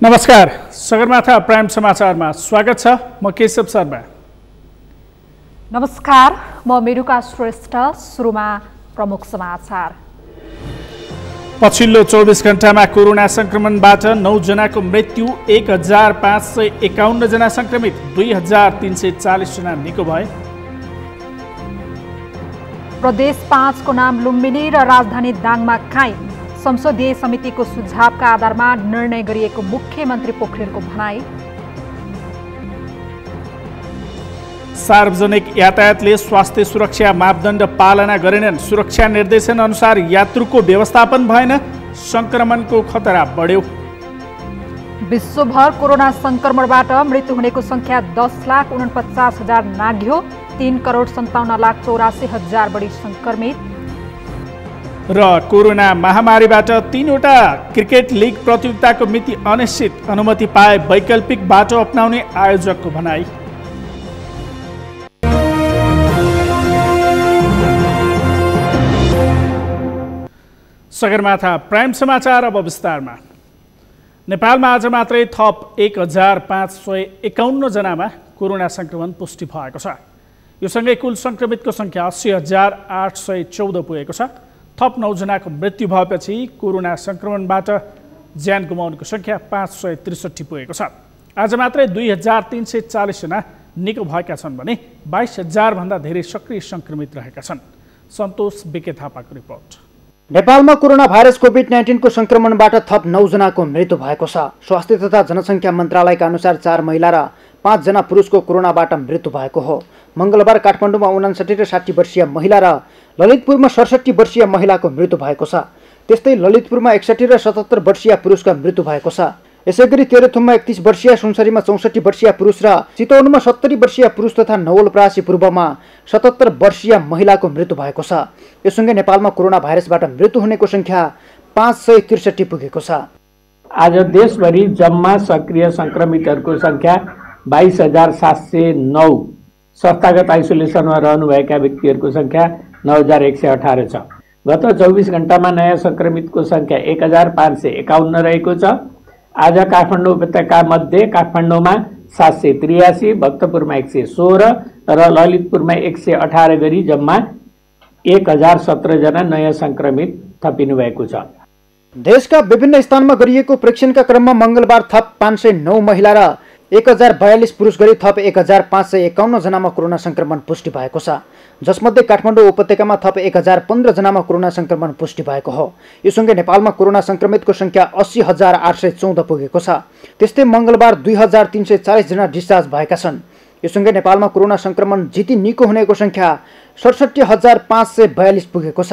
नमस्कार, सगरमाथा प्राइम समाचारमा स्वागत छ। म केशव शर्मा। नमस्कार, म मेरुका श्रेष्ठ। सुरुमा प्रमुख समाचार। पछिल्लो 24 घण्टामा कोरोना संक्रमणबाट 9 जनाको मृत्यु, 1551 जना संक्रमित, 2340 जना निको भए। प्रदेश 5 को नाम लुम्बिनी र राजधानी दाङमा कायम। संसदीय समितिको सुझावका आधारमा निर्णय गरिएको मुख्यमन्त्री पोखरेलको भनाई। सार्वजनिक यातायातले स्वास्थ्य सुरक्षा मापदण्ड पालना गरेनन्। सुरक्षा निर्देशन अनुसार यात्रुको व्यवस्थापन भएन, संक्रमणको खतरा बढ्यो। विश्वभर कोरोना संक्रमणबाट मृत्यु हुनेको संख्या 10,49,000 नाघ्यो। 3,57,84,000 बढी संक्रमित। र कोरोना महामारीबाट 3वटा क्रिकेट लिग प्रतियोगिताको मिति अनिश्चित, अनुमति पाए वैकल्पिक बाटो अपनाउने आयोजकको भनाई। सगरमाथा प्राइम समाचार अब विस्तारमा। नेपालमा आज मात्रै थप 1551 जनामा कोरोना संक्रमण पुष्टि भएको छ। यो सँगै कुल संक्रमितको संख्या 80,814 पुगेको छ। थप 9 जनाको मृत्यु भएपछि कोरोना संक्रमणबाट ज्यान गुमाउनेको संख्या 563 पुगेको छ। आज मात्रै 2340 जना निको भएका छन् भने 22,000 भन्दा धेरै सक्रिय संक्रमित रहेका छन्। सन्तोष बिके थापाको रिपोर्ट। नेपालमा कोरोना भाइरस कोभिड-19 को संक्रमणबाट थप 9 जनाको मृत्यु भएको छ। स्वास्थ्य तथा जनसङ्ख्या मन्त्रालयका अनुसार 4 महिला र 5 जना पुरुषको कोरोनाबाट मृत्यु भएको हो। मंगलबार काठमाडौँमा 59 र 60 वर्षीय महिला र ललितपुरमा 67 वर्षीय महिलाको मृत्यु भएको छ। त्यस्तै ललितपुरमा 61 र 77 वर्षीय पुरुषका मृत्यु भएको छ। यसैगरी तेह्रथुममा 31 वर्षीय, सुनसरीमा 64 वर्षीय पुरुष र चितवनमा 70 वर्षीय पुरुष तथा नवलपरासी पूर्वमा 77 वर्षीय महिलाको मृत्यु भएको छ। यससँगै नेपालमा कोरोना भाइरसबाट मृत्यु हुनेको संख्या 563 पुगेको छ। आज देशभरि जम्मा सक्रिय संक्रमितहरूको संख्या 22,709, संस्थागत आइसोलेसनमा रहनुभएका व्यक्तिहरूको संख्या 9,118 छ। गत 24 घण्टामा नयाँ संक्रमितको संख्या 1,551 रहेको छ। आज काठमाडौँ उपत्यका मध्ये काठमाडौँमा 783, भक्तपुरमा 116 र ललितपुरमा 118 गरी जम्मा 1,017 जना नयाँ संक्रमित थपिनु भएको छ। देशका विभिन्न स्थानमा गरिएको परीक्षणका क्रममा मंगलबार थप 509 महिला र 1042 पुरुष गरी थप 1551 जनामा कोरोना संक्रमण पुष्टि भएको छ। जसमध्ये काठमाडौँ उपत्यकामा थप 1015 जनामा कोरोना संक्रमण पुष्टि भएको हो। योसँगै नेपालमा कोरोना संक्रमितको संख्या 80,814 पुगेको छ। त्यस्तै मंगलबार 2,340 जना डिस्चार्ज भएका छन्। योसँगै नेपालमा कोरोना संक्रमण जिती निको हुनेको संख्या 67,542 पुगेको छ।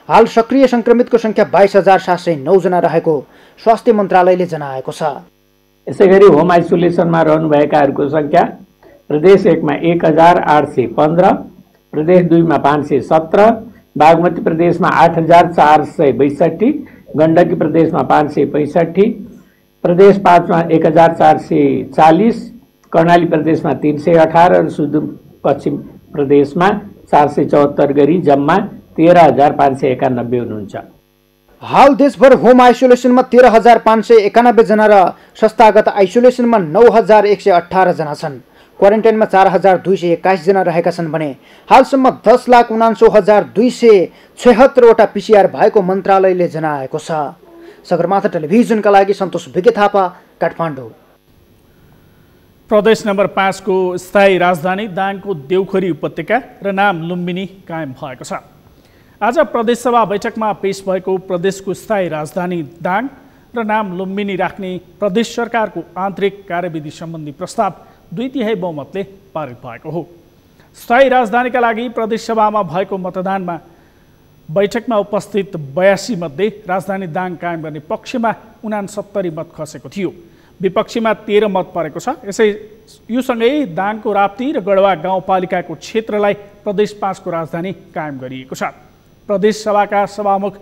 हाल सक्रिय संक्रमितको संख्या 22,709 जना रहेको स्वास्थ्य मन्त्रालयले जनाएको छ। यसैगरी होम आइसोलेसनमा रहनुभएकाहरूको संख्या प्रदेश 1 मा 1,815, प्रदेश 2 मा 517, बागमती प्रदेशमा 8,462, गण्डकी प्रदेशमा 565, प्रदेश 5 मा 1,440, कर्णाली प्रदेशमा 318 र सुदूरपश्चिम प्रदेशमा 474 गरी जम्मा 13,591 हुनुहुन्छ। हाल देशभर होम आइसोलेसनमा 13,591 जना र संस्थागत आइसोलेसनमा 9,118 जना छन्। क्वारेन्टाइनमा 4,221 जना रहेका छन् भने हालसम्म 10,49,276 वटा PCR भएको मन्त्रालयले जनाएको छ। सगरमाथा टेलिभिजनका लागि सन्तोष बिके थापा, काठमाडौँ। प्रदेश नम्बर 5 को स्थायी राजधानी दाङको देउखरी उपत्यका र नाम लुम्बिनी कायम भएको छ। आज प्रदेशसभा बैठकमा पेश भएको प्रदेशको स्थायी राजधानी दाङ र नाम लुम्बिनी राख्ने प्रदेश सरकारको आन्तरिक कार्यविधि सम्बन्धी प्रस्ताव 2/3 बहुमतले पारित भएको हो। स्थायी राजधानीका लागि प्रदेशसभामा भएको मतदानमा बैठकमा उपस्थित 82 मध्ये राजधानी दाङ कायम गर्ने पक्षमा 69 मत खसेको थियो। विपक्षीमा 13 मत परेको छ। यो सँगै दाङको राप्ती र गढवा गाउँपालिकाको क्षेत्रलाई प्रदेश 5 को राजधानी कायम गरिएको छ। प्रदेश सभाका सभामुख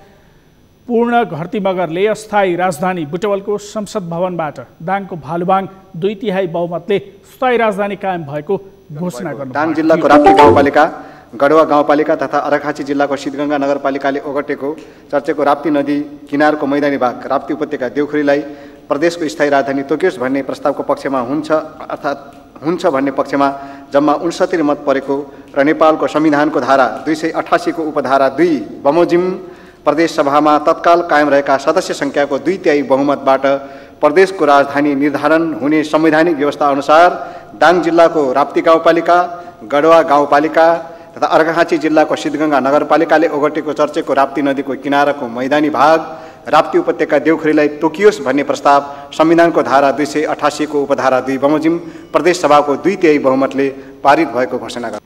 पूर्ण घरती मगरले अस्थायी राजधानी बुटवलको संसद भवनबाट दाङको भालुबाङ 2/3 बहुमतले स्थायी राजधानी कायम भएको घोषणा गर्नुभयो। दाङ जिल्लाको राप्ती गाउँपालिका, गढवा गाउँपालिका तथा अर्घाखाँची जिल्लाको सिद्धगङ्गा नगरपालिकाले ओगटेको चर्चेको राप्ती नदी किनारको मैदानी भाग राप्ती उपत्यका देउखुरीलाई प्रदेशको स्थायी राजधानी तोकियोस् भन्ने प्रस्तावको पक्षमा हुन्छ भन्ने पक्षमा जम्मा 69 मत परेको र नेपालको संविधानको धारा 288 को उपधारा 2 बमोजिम प्रदेश सभामा तत्काल कायम रहेका सदस्य संख्याको 2/3 बहुमतबाट प्रदेशको राजधानी निर्धारण हुने संवैधानिक व्यवस्था अनुसार दाङ जिल्लाको राप्ती गाउँपालिका, गढवा गाउँपालिका तथा अर्घाखाँची जिल्लाको सिद्धगङ्गा नगरपालिकाले ओगटेको चर्चेको राप्ती नदीको किनाराको मैदानी भाग राप्ती उपत्यका देउखुरीलाई तोकियोस् भन्ने प्रस्ताव संविधानको धारा 288 को उपधारा 2 बमोजिम प्रदेश सभाको 2/3 बहुमतले पारित भएको घोषणा गर्यो।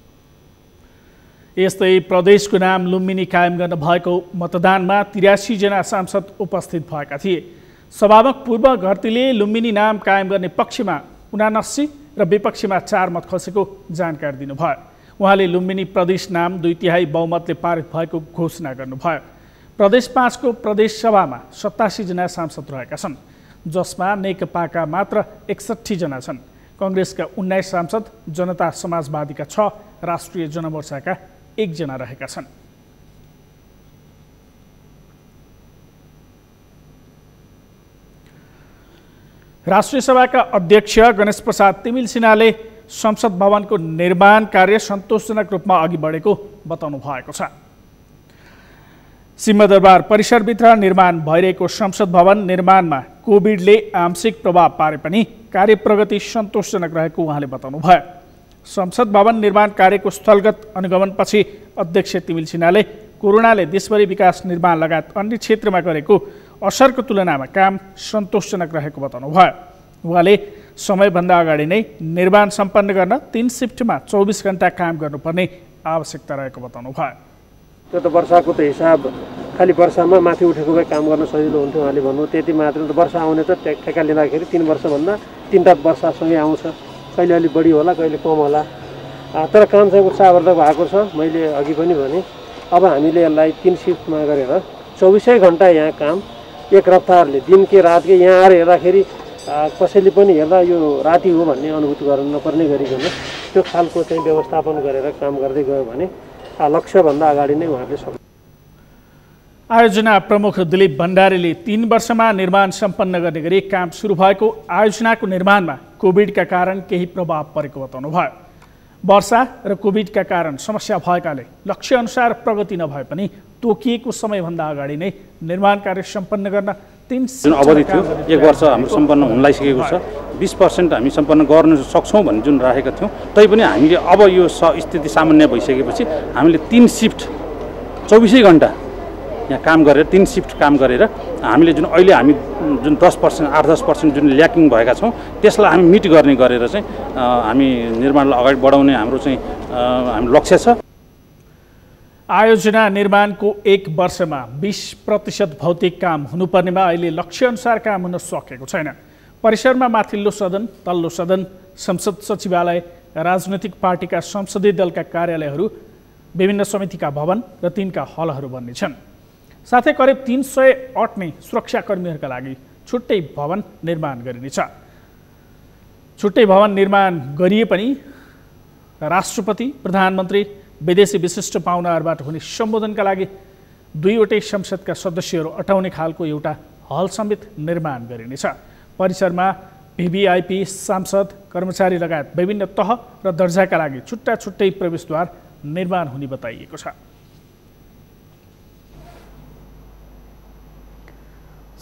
यस्तै प्रदेशको नाम लुम्बिनी कायम गर्न भएको मतदानमा 83 जना सांसद उपस्थित भएका थिए। सभामुख पूर्व घरतीले लुम्बिनी नाम कायम गर्ने पक्षमा 79 र विपक्षमा 4 मत खसेको जानकारी दिनुभयो। उहाँले लुम्बिनी प्रदेश नाम 2/3 बहुमतले पारित भएको घोषणा गर्नुभयो। प्रदेश 5 को प्रदेश सभामा 87 जना सांसद रहेका छन्, जसमा नेकपाका मात्र 61 जना छन्। कांग्रेसका 19 सांसद, जनता समाजवादीका 6, राष्ट्रिय जनमोर्चाका 1 जना रहेका छन्। राष्ट्रिय सभाका अध्यक्ष गणेश प्रसाद तिमिल सिन्हाले संसद भवनको निर्माण कार्य सन्तोषजनक रूपमा अघि बढेको बताउनु भएको छ। सिंहदरबार परिसरभित्र निर्माण भइरहेको संसद भवन निर्माणमा कोभिडले आंशिक प्रभाव पारे पनि कार्य प्रगति सन्तोषजनक रहेको उहाँले बताउनुभयो। संसद भवन निर्माण कार्यको स्थलगत अनुगमनपछि अध्यक्ष तिमिल सिन्हाले कोरोनाले देशभरि विकास निर्माण लगायत अन्य क्षेत्रमा गरेको असरको तुलनामा काम सन्तोषजनक रहेको बताउनुभयो। उहाँले समयभन्दा अगाडि नै निर्माण सम्पन्न गर्न 3 शिफ्टमा 24 घण्टा काम गर्नुपर्ने आवश्यकता रहेको बताउनुभयो। त्यो त वर्षाको त हिसाब खालि वर्षामा माथि उठेको भए काम गर्न सजिलो हुन्थ्यो उहाँले भन्नु, त्यति मात्र त वर्षा आउने त ठेक्का लिँदाखेरि 3 वर्षभन्दा 3 वर्षसँगै आउँछ, कहिले अलि बढी होला कहिले कम होला, तर काम चाहिँ उत्साहवर्धक भएको छ। मैले अघि पनि भने अब हामीले यसलाई 3 शिफ्टमा गरेर 24 घण्टा यहाँ काम एक रफ्तारले दिन के रात के यहाँ आएर हेर्दाखेरि कसैले पनि हेर्दा यो राति हो भन्ने अनुभूति गर्न नपर्ने गरिकन त्यो खालको चाहिँ व्यवस्थापन गरेर काम गर्दै गयो भने लक्ष्यभन्दा अगाडि नै उहाँहरूले सक्नु। आयोजना प्रमुख दिलीप भण्डारीले 3 वर्षमा निर्माण सम्पन्न गर्ने गरी काम सुरु भएको आयोजनाको निर्माणमा कोभिडका कारण केही प्रभाव परेको बताउनुभयो। वर्षा र कोभिडका कारण समस्या भएकाले लक्ष्य अनुसार प्रगति नभए पनि तोकिएको समयभन्दा अगाडि नै निर्माण कार्य सम्पन्न गर्न 3 जुन अवधि थियो 1 वर्ष हाम्रो सम्पन्न हुन लागिसकेको छ, 20% हामी सम्पन्न गर्न सक्छौँ भन्ने जुन राखेका थियौँ, तैपनि हामीले अब यो स्थिति सामान्य भइसकेपछि हामीले 3 शिफ्ट 24 घण्टा यहाँ काम गरेर 3 शिफ्ट काम गरेर हामीले जुन अहिले हामी जुन 10% 8-10% जुन ल्याकिङ भएका छौँ त्यसलाई हामी मिट गर्ने गरेर चाहिँ हामी निर्माणलाई अगाडि बढाउने हाम्रो चाहिँ हाम्रो लक्ष्य छ। आयोजना निर्माणको 1 वर्षमा 20% भौतिक काम हुनुपर्नेमा अहिले लक्ष्यअनुसार काम हुन सकेको छैन। परिसरमा माथिल्लो सदन, तल्लो सदन, संसद सचिवालय, राजनैतिक पार्टीका संसदीय दलका कार्यालयहरू, विभिन्न समितिका भवन र तिनका हलहरू बन्नेछन्। साथै करिब 300 अट्ने सुरक्षाकर्मीहरूका लागि छुट्टै भवन निर्माण गरिनेछ। छुट्टै भवन निर्माण गरिए पनि राष्ट्रपति, प्रधानमन्त्री, विदेशी विशिष्ट पाहुनाहरूबाट हुने सम्बोधनका लागि 2वटै संसदका सदस्यहरू अटाउने खालको एउटा हल समेत निर्माण गरिनेछ। परिसरमा भिभिआइपी, सांसद, कर्मचारी लगायत विभिन्न तह र दर्जाका लागि छुट्टा छुट्टै प्रवेशद्वार निर्माण हुने बताइएको छ।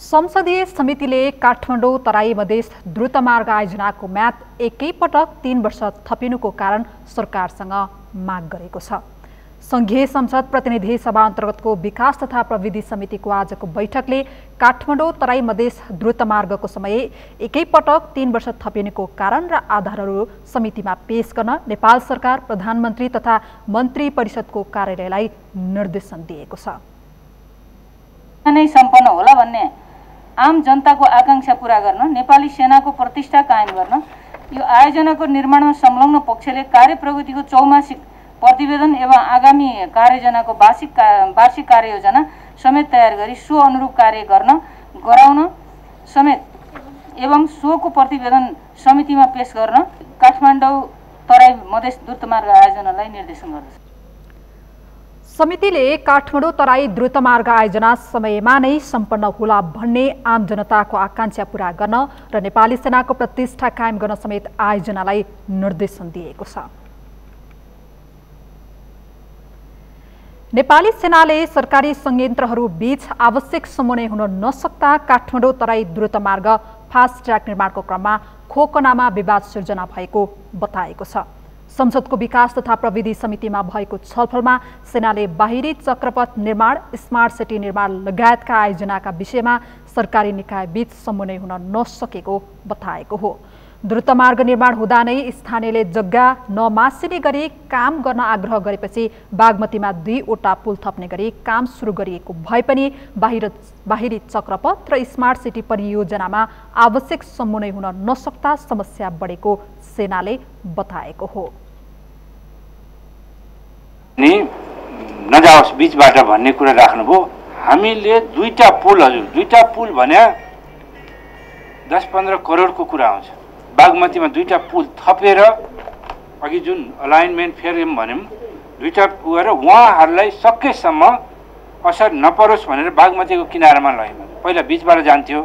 संसदीय समितिले काठमाडौँ तराई मधेस द्रुतमार्ग आयोजनाको म्याद एकैपटक 3 वर्ष थपिनुको कारण सरकारसँग माग गरेको छ। संघीय संसद प्रतिनिधि सभा अन्तर्गतको विकास तथा प्रविधि समितिको आजको बैठकले काठमाडौँ तराई मधेस द्रुतमार्गको समय एकैपटक 3 वर्ष थपिनुको कारण र आधारहरू समितिमा पेश गर्न नेपाल सरकार, प्रधानमन्त्री तथा मन्त्री परिषदको कार्यालयलाई निर्देशन दिएको छ। नै सम्पन्न होला भन्ने आम जनताको आकांक्षा पूरा गर्न, नेपाली सेनाको प्रतिष्ठा कायम गर्न यो आयोजनाको निर्माणमा संलग्न पक्षले कार्य प्रगतिको चौमासिक प्रतिवेदन एवं आगामी कार्ययोजनाको वार्षिक कार्ययोजना समेत तयार गरी सो अनुरूप कार्य गराउन समेत एवं सोको प्रतिवेदन समितिमा पेश गर्न काठमाडौँ तराई मधेस द्रुतमार्ग आयोजनालाई निर्देशन गर्दछ। समितिले काठमाडौँ तराई द्रुतमार्ग आयोजना समयमा नै सम्पन्न होला भन्ने आम जनताको आकांक्षा पूरा गर्न र नेपाली सेनाको प्रतिष्ठा कायम गर्न समेत आयोजनालाई निर्देशन दिएको छ। नेपाली सेनाले सरकारी संयन्त्रहरू बीच आवश्यक समन्वय हुन नसक्दा काठमाडौँ तराई द्रुतमार्ग फास्ट ट्र्याक निर्माणको क्रममा खोकनामा विवाद सिर्जना भएको बताएको छ। संसदको विकास तथा प्रविधि समितिमा भएको छलफलमा सेनाले बाहिरी चक्रपथ निर्माण, स्मार्ट सिटी निर्माण लगायतका आयोजनाका विषयमा सरकारी निकाय बीच समन्वय हुन नसकेको बताएको हो। द्रुतमार्ग निर्माण हुँदा नै स्थानीयले जग्गा नमासिने गरी काम गर्न आग्रह गरेपछि बागमतीमा 2वटा पुल थप्ने गरी काम सुरु गरिएको भए पनि बाहिरी चक्रपथ र स्मार्ट सिटी परियोजनामा आवश्यक समन्वय हुन नसक्दा समस्या बढेको सेनाले बताएको हो। नि नजाओस् बीचबाट भन्ने कुरा राख्नुभयो। हामीले 2टा पुल, हजुर 2टा पुल भने 10-15 करोडको कुरा आउँछ। बागमतीमा 2टा पुल थपेर अघि जुन अलाइनमेन्ट फेरि भन्यौँ 2टा पुल उहाँहरूलाई सकेसम्म असर नपरोस् भनेर बागमतीको किनारामा लग्यौँ। पहिला बीचबाट जान्थ्यो,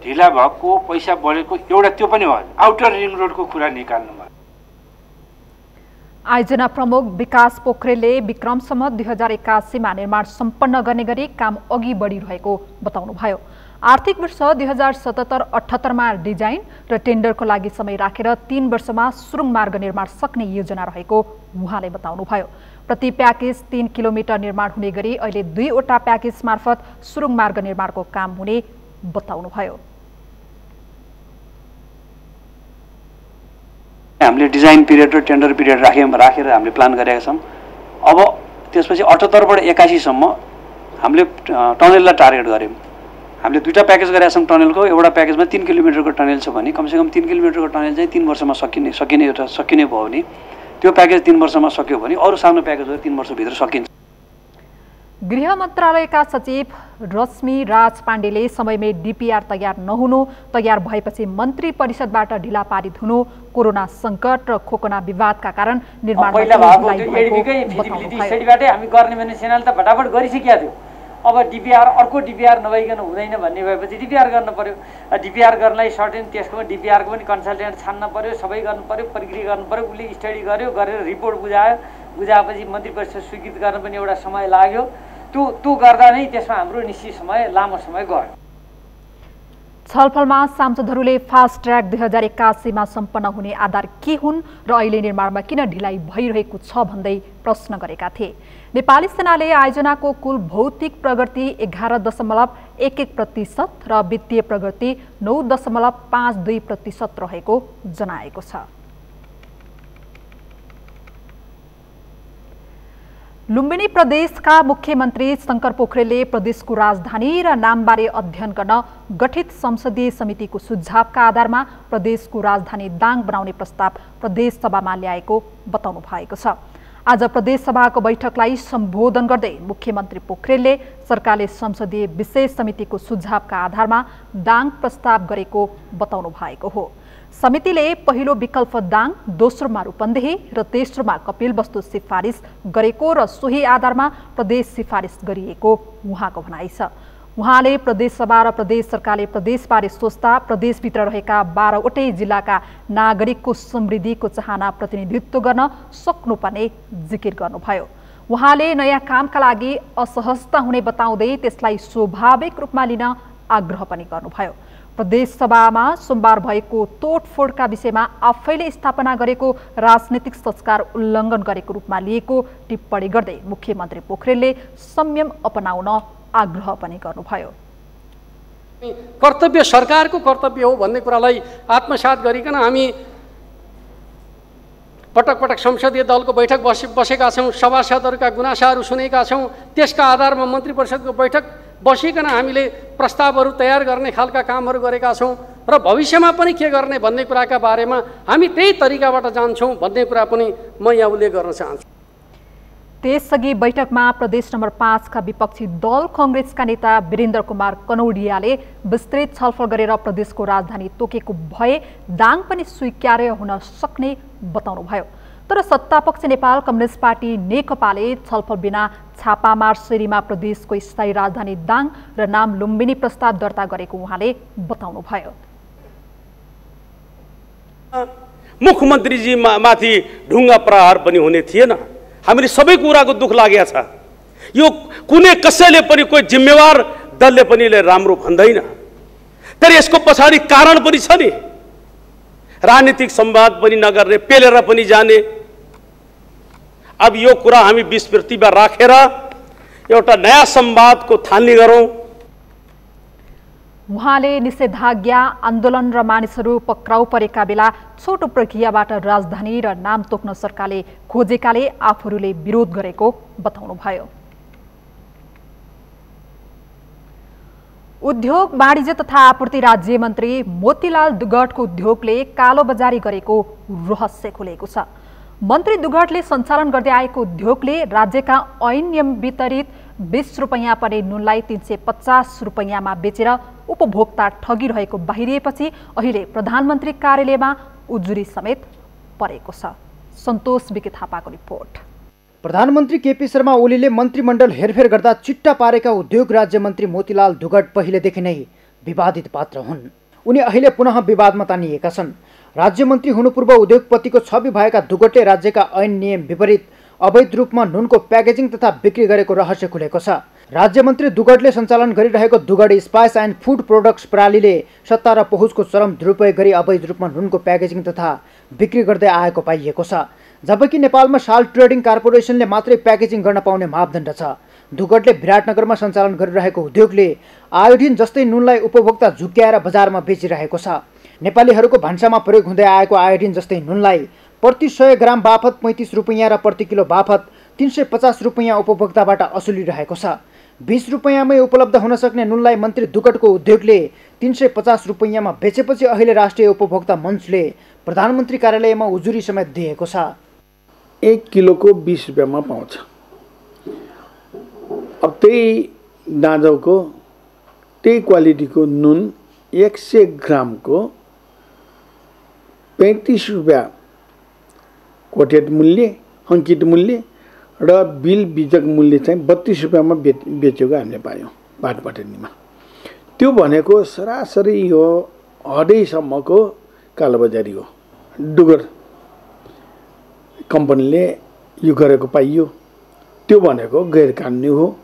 ढिला भएको पैसा बढेको एउटा त्यो पनि हो। आउटर रिङ रोडको कुरा निकाल्नु भयो। आयोजना प्रमुख विकास पोखरेलले विक्रमसम्म 2081 निर्माण सम्पन्न गर्ने गरी काम अघि बढिरहेको बताउनुभयो। आर्थिक वर्ष 2077-78 डिजाइन र टेन्डरको लागि समय राखेर 3 वर्षमा सुरुङ मार्ग निर्माण सक्ने योजना रहेको उहाँले बताउनुभयो। प्रति प्याकेज 3 किलोमिटर निर्माण हुने गरी अहिले 2वटा प्याकेज मार्फत सुरुङ मार्ग निर्माणको काम हुने बताउनुभयो। हामीले डिजाइन पिरियड र टेन्डर पिरियड राखेर हामीले प्लान गरेका छौँ। अब त्यसपछि 78बाट 81 सम्म हामीले टनललाई टार्गेट गर्यौँ। हामीले 2टा प्याकेज गरेका छौँ टनलको। एउटा प्याकेजमा 3 किलोमिटरको टनल छ भने कमसेकम 3 किलोमिटरको टनल चाहिँ 3 वर्षमा सकिने भयो भने त्यो प्याकेज 3 वर्षमा सक्यो भने अरू सानो प्याकेजहरू 3 वर्षभित्र सकिन्छ। गृह मन्त्रालयका सचिव रश्मि राज पाण्डेले समयमै डीपीआर तयार भएपछि मन्त्री परिषदबाट ढिला पारित हुनु, कोरोना सङ्कट र खोकना विवादका कारण निर्माण पहिला भएको त्यो एडीबीकै फिजिबिलिटी स्टडीबाटै हामी गर्ने भने सेनाले त फटाफट गरिसकेका थियो। अब डीपीआर अर्को डीपीआर नभइकन हुँदैन भन्ने भएपछि डीपीआर गर्न पर्यो। डीपीआर गर्नलाई सर्टेन त्यसको डीपीआरको पनि कन्सल्टेन्ट छान्न पर्यो, सबै गर्नु पर्यो, प्रक्रिया गर्नु पर्यो। उसले स्टडी गर्यो, गरेर रिपोर्ट बुझाएपछि मन्त्री परिषद स्वीकृत गर्न पनि एउटा समय लाग्यो। त्यो गर्दा नै त्यसमा हाम्रो निश्चित समय लामो समय गयो। छलफलमा सांसदहरूले फास्ट ट्र्याक 2081 सम्पन्न हुने आधार के हुन् र अहिले निर्माणमा किन ढिलाइ भइरहेको छ भन्दै प्रश्न गरेका थिए। नेपाली सेनाले आयोजनाको कुल भौतिक प्रगति 11.11% र वित्तीय प्रगति 9.52% रहेको जनाएको छ। लुम्बिनी प्रदेशका मुख्यमन्त्री शङ्कर पोखरेलले प्रदेशको राजधानी र नामबारे अध्ययन गर्न गठित संसदीय समितिको सुझावका आधारमा प्रदेशको राजधानी दाङ बनाउने प्रस्ताव प्रदेश सभामा ल्याएको बताउनु भएको छ। आज प्रदेश सभाको बैठकलाई सम्बोधन गर्दै मुख्यमन्त्री पोखरेलले सरकारले संसदीय विशेष समितिको सुझावका आधारमा दाङ प्रस्ताव गरेको बताउनु भएको हो। समितिले पहिलो विकल्प दाङ, दोस्रोमा रूपन्देही र तेस्रोमा कपिलवस्तु सिफारिस गरेको र सोही आधारमा प्रदेश सिफारिस गरिएको उहाँको भनाइ छ। उहाँले प्रदेशसभा र प्रदेश सरकारले प्रदेशबारे सोच्दा प्रदेशभित्र रहेका 12वटै जिल्लाका नागरिकको समृद्धिको चाहना प्रतिनिधित्व गर्न सक्नुपर्ने जिकिर गर्नुभयो। उहाँले नयाँ कामका लागि असहजता हुने बताउँदै त्यसलाई स्वाभाविक रूपमा लिन आग्रह पनि गर्नुभयो। प्रदेश सभामा सोमबार भएको तोडफोडका विषयमा आफैले स्थापना गरेको राजनीतिक संस्कार उल्लङ्घन गरेको रूपमा लिएको टिप्पणी गर्दै मुख्यमन्त्री पोखरेलले संयम अपनाउन आग्रह पनि गर्नुभयो। कर्तव्य सरकारको कर्तव्य हो भन्ने कुरालाई आत्मसात गरिकन हामी पटक पटक संसदीय दलको बैठक बसेका छौँ, सभासदहरूका गुनासाहरू सुनेका छौँ। त्यसका आधारमा मन्त्री परिषदको बैठक बसिकन हामीले प्रस्तावहरू तयार गर्ने खालका कामहरू गरेका छौँ र भविष्यमा पनि के गर्ने भन्ने कुराका बारेमा हामी त्यही तरिकाबाट जान्छौँ भन्ने कुरा पनि म यहाँ उल्लेख गर्न चाहन्छु। त्यसअघि बैठकमा प्रदेश नम्बर 5 का विपक्षी दल कांग्रेसका नेता वीरेन्द्र कुमार कनौडियाले विस्तृत छलफल गरेर प्रदेशको राजधानी तोकेको भए दाङ पनि स्वीकार्य हुन सक्ने बताउनुभयो। तर सत्तापक्ष नेपाल कम्युनिस्ट पार्टी नेकपाले छलफल बिना छापामार श्रेणीमा प्रदेशको स्थायी राजधानी दाङ र नाम लुम्बिनी प्रस्ताव दर्ता गरेको उहाँले बताउनुभयो। मुख्यमन्त्रीजी माथि ढुङ्गा प्रहार पनि हुने थिएन। हामीले सबै कुराको दुःख लागेको छ। यो कुनै कसैले पनि कोही जिम्मेवार दलले पनि राम्रो भन्दैन, तर यसको पछाडि कारण पनि छ नि। राजनीतिक संवाद पनि नगर्ने, पेलेर पनि जाने। अब यो कुरा हामी विस्मृतिमा राखेर एउटा नयाँ संवादको थालनी गरौँ। उहाँले निषेधाज्ञा आन्दोलन र मानिसहरू पक्राउ परेका बेला छोटो प्रक्रियाबाट राजधानी र नाम तोक्न सरकारले खोजेकाले आफूहरूले विरोध गरेको बताउनुभयो। उद्योग वाणिज्य तथा आपूर्ति राज्य मन्त्री मोतीलाल दुगटको उद्योगले कालोबजारी गरेको रहस्य खुलेको छ। मन्त्री दुगटले सञ्चालन गर्दै आएको उद्योगले राज्यका ऐन नियम वितरित 20 रुपैयाँ पर्ने नुनलाई 350 रुपैयाँमा बेचेर उपभोक्ता ठगिरहेको बाहिरिएपछि अहिले प्रधानमन्त्री कार्यालयमा उजुरी समेत परेको छ। सन्तोष बिके थापाको रिपोर्ट। प्रधानमन्त्री केपी शर्मा ओलीले मन्त्रीमण्डल हेरफेर गर्दा चिट्टा पारेका उद्योग राज्य मन्त्री मोतीलाल दुगट पहिलेदेखि नै विवादित पात्र हुन्। उनी अहिले पुनः विवादमा तानिएका छन्। राज्य मन्त्री हुनुपूर्व उद्योगपतिको छवि भएका दुगटले राज्यका ऐन नियम विपरीत अवैध रूपमा नुनको प्याकेजिङ तथा बिक्री गरेको रहस्य खुलेको छ। राज्य मन्त्री दुगटले सञ्चालन गरिरहेको दुगट स्पाइस एन्ड फुड प्रोडक्ट्स प्रणालीले सत्ता र पहुँचको चरम दुरुपयोग गरी अवैध रूपमा नुनको प्याकेजिङ तथा बिक्री गर्दै आएको पाइएको छ। जबकि नेपालमा साल्ट ट्रेडिङ कर्पोरेसनले मात्रै प्याकेजिङ गर्न पाउने मापदण्ड छ। दुगटले विराटनगरमा सञ्चालन गरिरहेको उद्योगले आयोडिन जस्तै नुनलाई उपभोक्ता झुक्क्याएर बजारमा बेचिरहेको छ। नेपालीहरूको भान्सामा प्रयोग हुँदै आएको आयोडिन जस्तै नुनलाई प्रति 100 ग्राम बापत 35 रुपैयाँ र प्रति किलो बापत 350 रुपैयाँ उपभोक्ताबाट असुलिरहेको छ। 20 रुपैयाँमै उपलब्ध हुन सक्ने नुनलाई मन्त्री दुगटको उद्योगले 350 रुपैयाँमा बेचेपछि अहिले राष्ट्रिय उपभोक्ता मञ्चले प्रधानमन्त्री कार्यालयमा उजुरी समेत दिएको छ। 1 किलोको 20 रुपैयाँमा पाउँछ। अब त्यही दाँजोको त्यही क्वालिटीको नुन 100 ग्रामको 35 रुपैयाँ कोटेड मूल्य, अङ्कित मूल्य र बिल बीजक मूल्य चाहिँ 32 रुपैयाँमा बेचेको हामीले पायौँ भाटपटेनीमा। त्यो भनेको सरासरी यो हदैसम्मको कालोबजारी हो। डुगर कम्पनीले यो गरेको पाइयो, त्यो भनेको गैर कानुनी हो।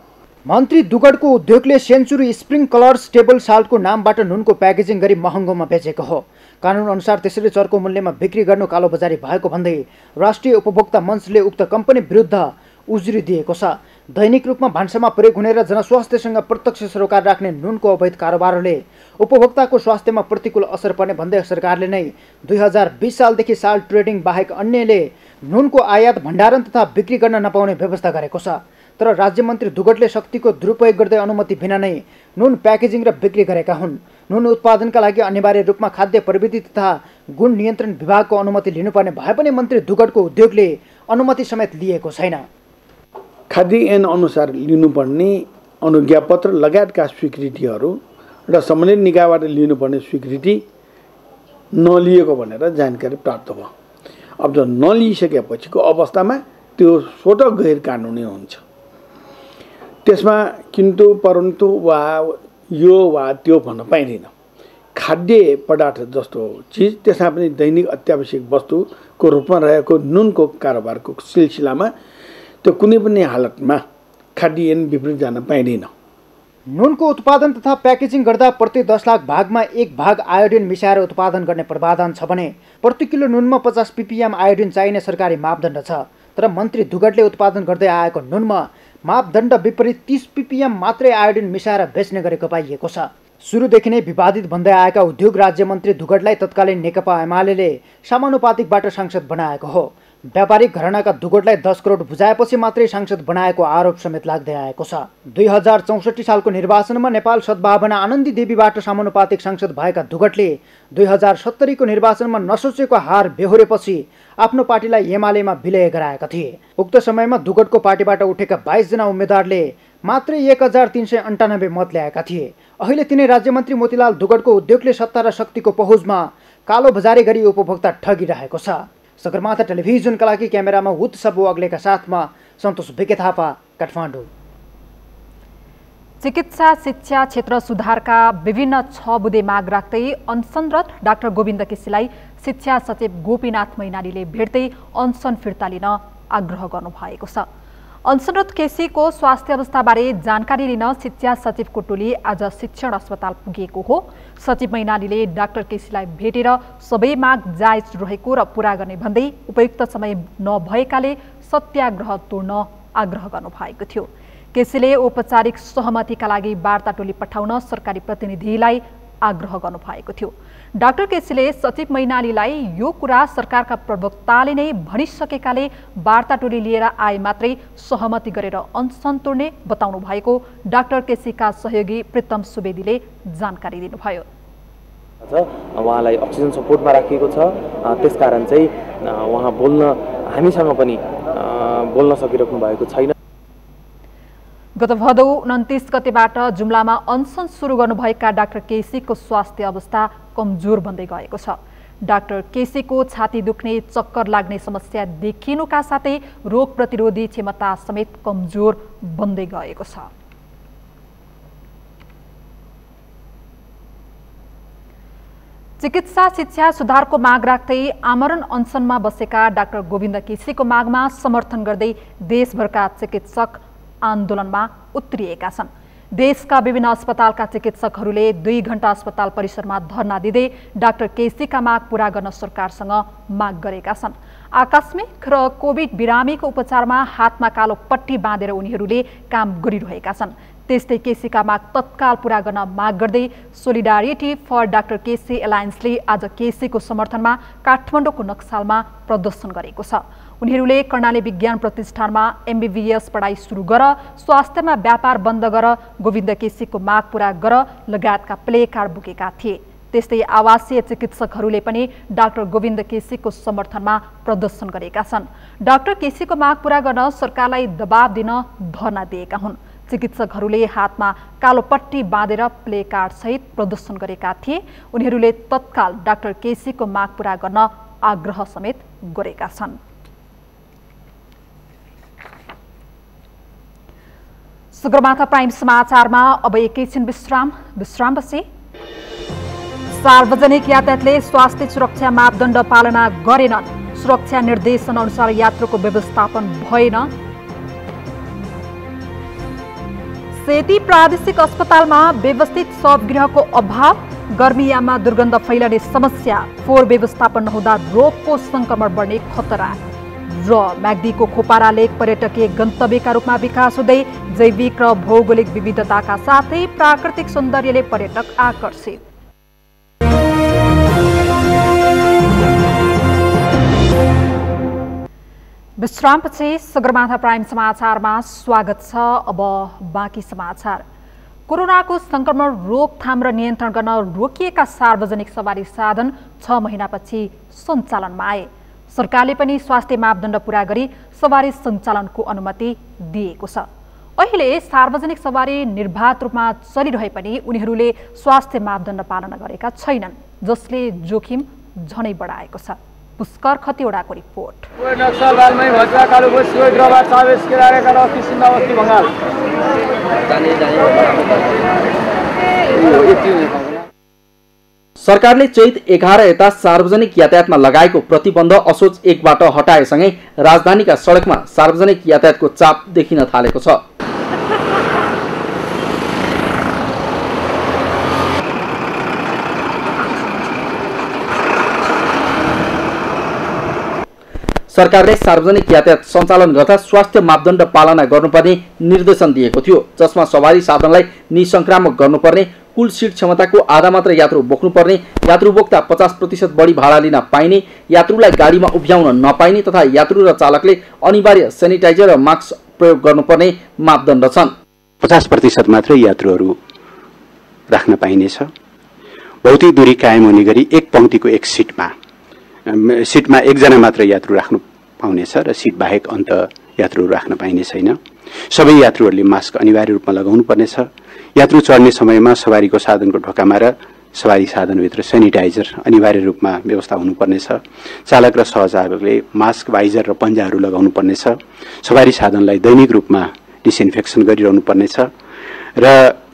मन्त्री दुगटको उद्योगले सेन्चुरी स्प्रिङ कलर्स टेबल साल्टको नामबाट नुनको प्याकेजिङ गरी महँगोमा बेचेको हो। कानुन अनुसार त्यसरी चर्को मूल्यमा बिक्री गर्नु कालोबजारी भएको भन्दै राष्ट्रिय उपभोक्ता मञ्चले उक्त कम्पनी विरुद्ध उजुरी दिएको छ। दैनिक रूपमा भान्सामा प्रयोग हुने र जनस्वास्थ्यसँग प्रत्यक्ष सरोकार राख्ने नुनको अवैध कारोबारले उपभोक्ताको स्वास्थ्यमा प्रतिकूल असर पर्ने भन्दै सरकारले नै 2020 सालदेखि साल्ट ट्रेडिङ बाहेक अन्यले नुनको आयात भण्डारण तथा बिक्री गर्न नपाउने व्यवस्था गरेको छ। तर राज्य मन्त्री दुगटले शक्तिको दुरुपयोग गर्दै अनुमति बिना नै नुन प्याकेजिङ र बिक्री गरेका हुन्। नुन उत्पादनका लागि अनिवार्य रूपमा खाद्य प्रविधि तथा गुण नियन्त्रण विभागको अनुमति लिनुपर्ने भए पनि मन्त्री दुगटको उद्योगले अनुमति समेत लिएको छैन। खाद्य ऐन अनुसार लिनुपर्ने अनुज्ञापत्र लगायतका स्वीकृतिहरू र सम्बन्धित निकायबाट लिनुपर्ने स्वीकृति नलिएको भनेर जानकारी प्राप्त भयो। अब जो नलिइसकेपछिको अवस्थामा त्यो स्वतः गैर कानुनी हुन्छ। त्यसमा किन्तु परन्तु वा यो वा त्यो भन्न पाइँदैन। खाद्य पदार्थ जस्तो चिज त्यसमा पनि दैनिक अत्यावश्यक वस्तुको रूपमा रहेको नुनको कारोबारको सिलसिलामा त्यो कुनै पनि हालतमा खाद्य ऐन विपरीत जान पाइँदैन। नुनको उत्पादन तथा प्याकेजिङ गर्दा प्रति 10 लाख भागमा 1 भाग आयोडिन मिसाएर उत्पादन गर्ने प्रावधान छ भने प्रति किलो नुनमा 50 ppm आयोडिन चाहिने सरकारी मापदण्ड छ। तर मन्त्री दुगटले उत्पादन गर्दै आएको नुनमा मापदण्ड विपरीत 30 ppm मात्रै आयोडिन मिसाएर बेच्ने गरेको पाइएको छ। सुरुदेखि नै विवादित भन्दै आएका उद्योग राज्य मन्त्री दुगटलाई तत्कालीन नेकपा एमाले समानुपातिकबाट सांसद बनाएको हो। व्यापारिक घरानाका दुगटलाई 10 करोड बुझाएपछि मात्रै सांसद बनाएको आरोप समेत लाग्दै आएको छ। 2064 सालको निर्वाचनमा नेपाल सद्भावना आनन्दी देवीबाट समानुपातिक सांसद भएका दुगटले 2070 को निर्वाचनमा नसोचेको हार बेहोरेपछि आफ्नो पार्टीलाई एमालेमा विलय गराएका थिए। उक्त समयमा दुगटको पार्टीबाट उठेका 22 जना उम्मेदवारले मात्रै 1398 मत ल्याएका थिए। अहिले तिनै राज्य मन्त्री मोतीलाल दुगटको उद्योगले सत्ता र शक्तिको पहुँचमा कालो बजारी गरी उपभोक्ता ठगिरहेको छ। सगरमाथा टेलिभिजनका लागि क्यामेरामा उत्सव अग्लेका साथमा सन्तोष बेके थापा, काठमाडौँ। चिकित्सा शिक्षा क्षेत्र सुधारका विभिन्न 6 बुँदे माग राख्दै अनसनरत डाक्टर गोविन्द केसीलाई शिक्षा सचिव गोपीनाथ मैनालीले भेट्दै अनसन फिर्ता लिन आग्रह गर्नुभएको छ। अनसनरत केसीको स्वास्थ्य अवस्थाबारे जानकारी लिन शिक्षा सचिवको टोली आज शिक्षण अस्पताल पुगेको हो। सचिव मैनालीले डाक्टर केसीलाई भेटेर सबै माग जायज रहेको र पूरा गर्ने भन्दै उपयुक्त समय नभएकाले सत्याग्रह तोड्न आग्रह गर्नुभएको थियो। केसीले औपचारिक सहमतिका लागि वार्ता टोली पठाउन सरकारी प्रतिनिधिलाई आग्रह गर्नुभएको थियो। डाक्टर केसीले सचिव मैनालीलाई यो कुरा सरकारका प्रवक्ताले नै भनिसकेकाले वार्ता टोली लिएर आए मात्रै सहमति गरेर अनसन तोड्ने बताउनु भएको डाक्टर केसीका सहयोगी प्रीतम सुवेदीले जानकारी दिनुभयो। उहाँलाई अक्सिजन सपोर्टमा राखिएको छ, त्यसकारण चाहिँ उहाँ हामीसँग पनि बोल्न सकिराख्नु भएको छैन। गत भदौ 29 गतेबाट जुम्लामा अनसन सुरु गर्नुभएका डाक्टर केसीको स्वास्थ्य अवस्था कमजोर बन्दै गएको छ। डाक्टर केसीको छाती दुख्ने, चक्कर लाग्ने समस्या देखिनुका साथै रोग प्रतिरोधी क्षमता समेत कमजोर बन्दै गएको छ। चिकित्सा शिक्षा सुधारको माग राख्दै आमरण अनसनमा बसेका डाक्टर गोविन्द केसीको मागमा समर्थन गर्दै देशभरका चिकित्सक आन्दोलनमा उत्रिएका छन्। देशका विभिन्न अस्पतालका चिकित्सकहरूले 2 घण्टा अस्पताल परिसरमा धरना दिँदै डाक्टर केसीका माग पूरा गर्न सरकारसँग माग गरेका छन्। आकस्मिक र कोभिड बिरामीको उपचारमा हातमा कालो पट्टी बाँधेर उनीहरूले काम गरिरहेका छन्। त्यस्तै केसीका माग तत्काल पूरा गर्न माग गर्दै सोलिडारिटी फर डाक्टर केसी एलायन्सले आज केसीको समर्थनमा काठमाडौँको नक्सालमा प्रदर्शन गरेको छ। उनीहरूले कर्णाली विज्ञान प्रतिष्ठानमा MBBS पढाइ सुरु गर, स्वास्थ्यमा व्यापार बन्द गर, गोविन्द केसीको माग पूरा गर लगायतका प्ले कार्ड बोकेका थिए। त्यस्तै आवासीय चिकित्सकहरूले पनि डाक्टर गोविन्द केसीको समर्थनमा प्रदर्शन गरेका छन्। डाक्टर केसीको माग पूरा गर्न सरकारलाई दबाब दिन धरना दिएका हुन्। चिकित्सकहरूले हातमा कालो पट्टी बाँधेर प्ले कार्ड सहित प्रदर्शन गरेका थिए। उनीहरूले तत्काल डाक्टर केसीको माग पूरा गर्न आग्रह समेत गरेका छन्। सगरमाथा प्राइम समाचारमा अब एकैछिन विश्रामपछि सार्वजनिक यातायातले स्वास्थ्य सुरक्षा मापदण्ड पालना गरेनन्, सुरक्षा निर्देशन अनुसार यात्रुको व्यवस्थापन भएन। सेती प्रादेशिक अस्पतालमा व्यवस्थित शवगृहको अभाव, गर्मीयाममा दुर्गन्ध फैलने समस्या, फोहोर व्यवस्थापन नहुँदा रोगको संक्रमण बढ्ने खतरा र म्याग्दीको खोपारा लेक पर्यटकीय गन्तव्यका रूपमा विकास हुँदै जैविक र भौगोलिक विविधताका साथै प्राकृतिक सौन्दर्यले पर्यटक आकर्षित। विश्रामपछि सगरमाथा प्राइम समाचारमा स्वागत छ। अब बाँकी समाचार। कोरोनाको संक्रमण रोकथाम र नियन्त्रण गर्न रोकिएका सार्वजनिक सवारी साधन 6 महिनापछि सञ्चालनमा आए। सरकारले पनि स्वास्थ्य मापदण्ड पूरा गरी सवारी सञ्चालनको अनुमति दिएको छ। अहिले सार्वजनिक सवारी निर्बाध रूपमा चलिरहे पनि उनीहरूले स्वास्थ्य मापदण्ड पालना गरेका छैनन्, जसले जोखिम झनै बढाएको छ। पुष्कर खतिवडाको रिपोर्ट। सरकारले चैत 11 यता सार्वजनिक यातायातमा लगाएको प्रतिबन्ध असोज 1बाट हटाएसँगै राजधानीका सडकमा सार्वजनिक यातायातको चाप देखिन थालेको छ। सरकारले सार्वजनिक यातायात सञ्चालन गर्दा स्वास्थ्य मापदण्ड पालना गर्नुपर्ने निर्देशन दिएको थियो, जसमा सवारी साधनलाई निसंक्रामक गर्नुपर्ने, कुल सीट क्षमताको आधा मात्र यात्रु बोक्नुपर्ने, यात्रु बोक्दा 50% बढी भाडा लिन पाइने, यात्रुलाई गाडीमा उभ्याउन नपाइने तथा यात्रु र चालकले अनिवार्य सेनिटाइजर र मास्क प्रयोग गर्नुपर्ने मापदण्ड छन्। 50% मात्र यात्रुहरू राख्न पाइनेछ। भौतिक दूरी कायम हुने गरी एक पंक्तिको एक सिटमा एकजना मात्र यात्रु राख्नु पाउनेछ र सिट बाहेक अन्त यात्रु राख्न पाइने छैन। सबै यात्रुहरूले मास्क अनिवार्य रूपमा लगाउनु पर्नेछ। यात्रु चढ्ने समयमा सवारीको साधनको ढोकामा र सवारी साधनभित्र सेनिटाइजर अनिवार्य रूपमा व्यवस्था हुनुपर्नेछ। चालक र सहचालकले मास्क, वाइजर र पन्जाहरू लगाउनु पर्नेछ। सवारी साधनलाई दैनिक रूपमा डिसइन्फेक्सन गरिरहनु पर्नेछ र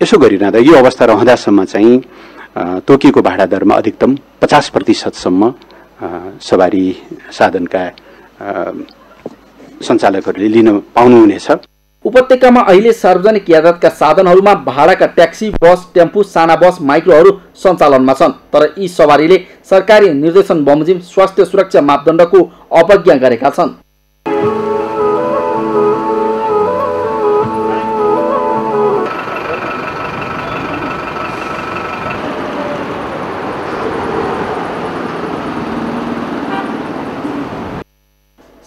यसो गरिरहँदा यो अवस्था रहँदासम्म चाहिँ तोकिएको भाडा दरमा अधिकतम 50% सवारी साधनका सञ्चालकहरूले लिन पाउनुहुनेछ। उपत्यकामा अहिले सार्वजनिक यातायातका साधनहरूमा भाडाका ट्याक्सी, बस, टेम्पू, साना बस, माइक्रोहरू सञ्चालनमा छन्। तर यी सवारीले सरकारी निर्देशन बमोजिम स्वास्थ्य सुरक्षा मापदण्डको अवज्ञा गरेका छन्।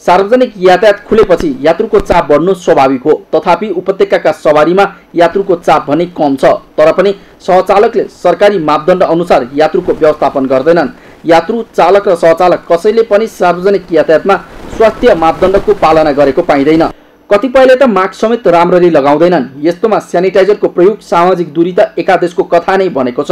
सार्वजनिक यातायात खुलेपछि यात्रुको चाप बढ्नु स्वाभाविक हो। तथापि उपत्यकाका सवारीमा यात्रुको चाप भने कम छ। तर पनि सहचालकले सरकारी मापदण्ड अनुसार यात्रुको व्यवस्थापन गर्दैनन्। यात्रु, चालक र सहचालक कसैले पनि सार्वजनिक यातायातमा स्वास्थ्य मापदण्डको पालना गरेको पाइँदैन। कतिपयले त मास्क समेत राम्ररी लगाउँदैनन्। यस्तोमा सेनिटाइजरको प्रयोग, सामाजिक दूरी त एकादेशको कथा नै बनेको छ।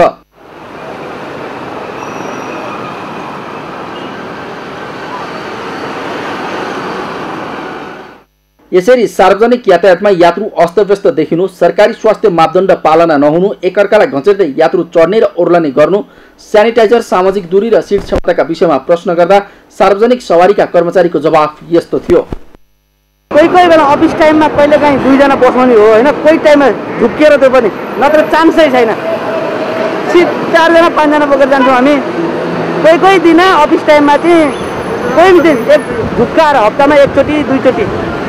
यसरी सार्वजनिक यातायातमा यात्रु अस्तव्यस्त देखिनु, सरकारी स्वास्थ्य मापदण्ड पालना नहुनु, एकअर्कालाई घचेर्दै यात्रु चढ्ने र ओर्लने गर्नु, सेनिटाइजर, सामाजिक दूरी र सिट क्षमताका विषयमा प्रश्न गर्दा सार्वजनिक सवारीका कर्मचारीको जवाफ यस्तो थियो। कोही कोही बेला अफिस टाइममा कहिलेकाहीँ 2 जना बस्ने हो होइन, कोही टाइममा झुक्किएर त्यो पनि, नत्र चान्सै छैन। सिट 4 जना 5 जना बोकेर जान्छौँ हामी। कोही दिन अफिस टाइममा चाहिँ कोही दिन एक झुक्काएर हप्तामा 1 चोटि 2 चोटि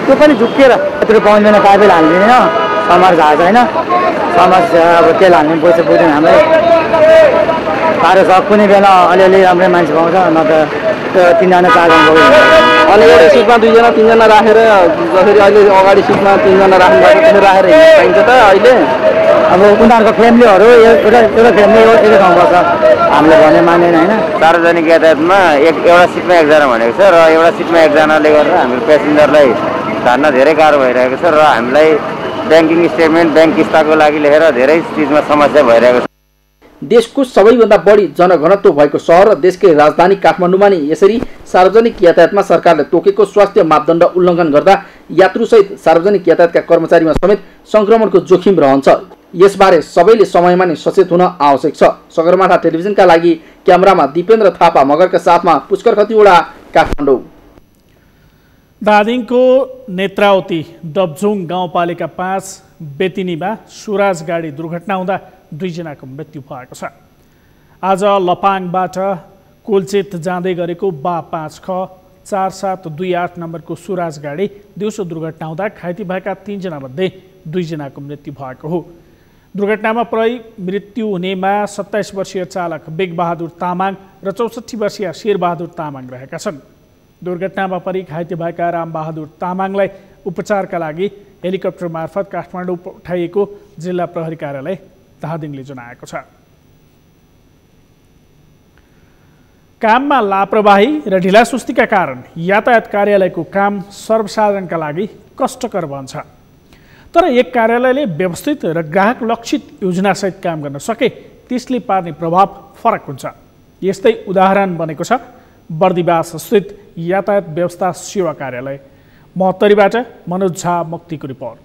त्यो पनि झुक्किएर यत्रो पाउँदैन, काबेल हाल्दैन, समर झार्छ होइन, समस्या अब तेल हाल्ने पैसा पुग्दैन हामीलाई। साह्रो छ, कुनै बेला अलिअलि राम्रै मान्छे पाउँछ, न त त्यो 3 जना 4 जना पुग्दैन। अनि एउटा सिटमा 2 जना 3 जना राखेर जसरी अहिले अगाडि सिटमा 3 जना राख्नु भएको त्यसरी राखेर हिँड्न पाइन्छ त अहिले। अब उनीहरूको फ्यामिलीहरू एउटा फ्यामिली एकै ठाउँ बस्छ, हामीले भने मान्दैन होइन। सार्वजनिक यातायातमा एउटा सिटमा 1 जना भनेको छ र एउटा सिटमा 1 जनाले गर्दा हाम्रो प्यासेन्जरलाई धान्न धेरै गाह्रो भइरहेको छ र हामीलाई ब्याङ्किङ स्टेटमेन्ट, ब्याङ्क किस्ताको लागि लेखेर धेरै चिजमा समस्या भइरहेको छ। देशको सबैभन्दा बढी जनघनत्व भएको सहर र देशकै राजधानी काठमाडौँमा नि यसरी सार्वजनिक यातायातमा सरकारले तोकेको स्वास्थ्य मापदण्ड उल्लङ्घन गर्दा यात्रुसहित सार्वजनिक यातायातका कर्मचारीमा समेत संक्रमणको जोखिम रहन्छ। यसबारे सबैले समयमा नै सचेत हुन आवश्यक छ। सगरमाथा टेलिभिजनका लागि क्यामेरामा दिपेन्द्र थापा मगरका साथमा पुष्कर खतिवडा, काठमाडौँ। धादिङको नेत्रावती डबझुङ गाउँपालिका 5 बेतिनीमा सुराज गाडी दुर्घटना हुँदा 2 जनाको मृत्यु भएको छ। आज लपाङबाट कोलचेत जाँदै गरेको बा 5 ख 4728 नम्बरको सुराज गाडी दिउँसो दुर्घटना हुँदा घाइते भएका 3 जनामध्ये 2 जनाको मृत्यु भएको हो। दुर्घटनामा मृत्यु हुनेमा 27 वर्षीय चालक बेगबहादुर तामाङ र 64 वर्षीय शेरबहादुर तामाङ रहेका छन्। दुर्घटनामा परि घाइते भएका रामबहादुर तामाङलाई उपचारका लागि हेलिकप्टर मार्फत काठमाडौँ पठाइएको जिल्ला प्रहरी कार्यालय धादिङले जनाएको छ। काममा लापरवाही र ढिलासुस्तीका कारण यातायात कार्यालयको काम सर्वसाधारणका लागि कष्टकर बन्छ। तर एक कार्यालयले व्यवस्थित र ग्राहक लक्षित योजनासहित काम गर्न सके त्यसले पार्ने प्रभाव फरक हुन्छ। यस्तै उदाहरण बनेको छ बर्दिवास स्थित यातायात व्यवस्था सेवा कार्यालय। महोत्तरीबाट मनोज झा मुक्तिको रिपोर्ट।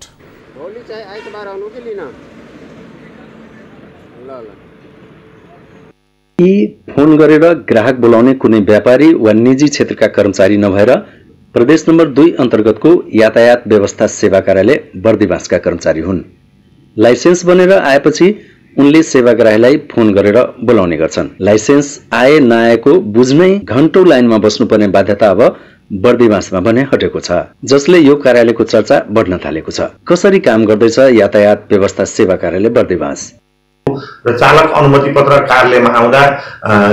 यी फोन गरेर ग्राहक बोलाउने कुनै व्यापारी वा निजी क्षेत्रका कर्मचारी नभएर प्रदेश नम्बर 2 अन्तर्गतको यातायात व्यवस्था सेवा कार्यालय बर्दिवासका कर्मचारी हुन्। लाइसेन्स बनेर आएपछि उनले सेवाग्राहीलाई फोन गरेर बोलाउने गर्छन्। लाइसेन्स आए नआएको बुझ्नै घण्टौं लाइनमा बस्नुपर्ने बाध्यता अब बर्दिवासमा भने हटेको छ, जसले यो कार्यालयको चर्चा बढ्न थालेको छ। कसरी काम गर्दैछ यातायात व्यवस्था सेवा कार्यालय बर्दिवास? र चालक अनुमति पत्र कार्यालयमा आउँदा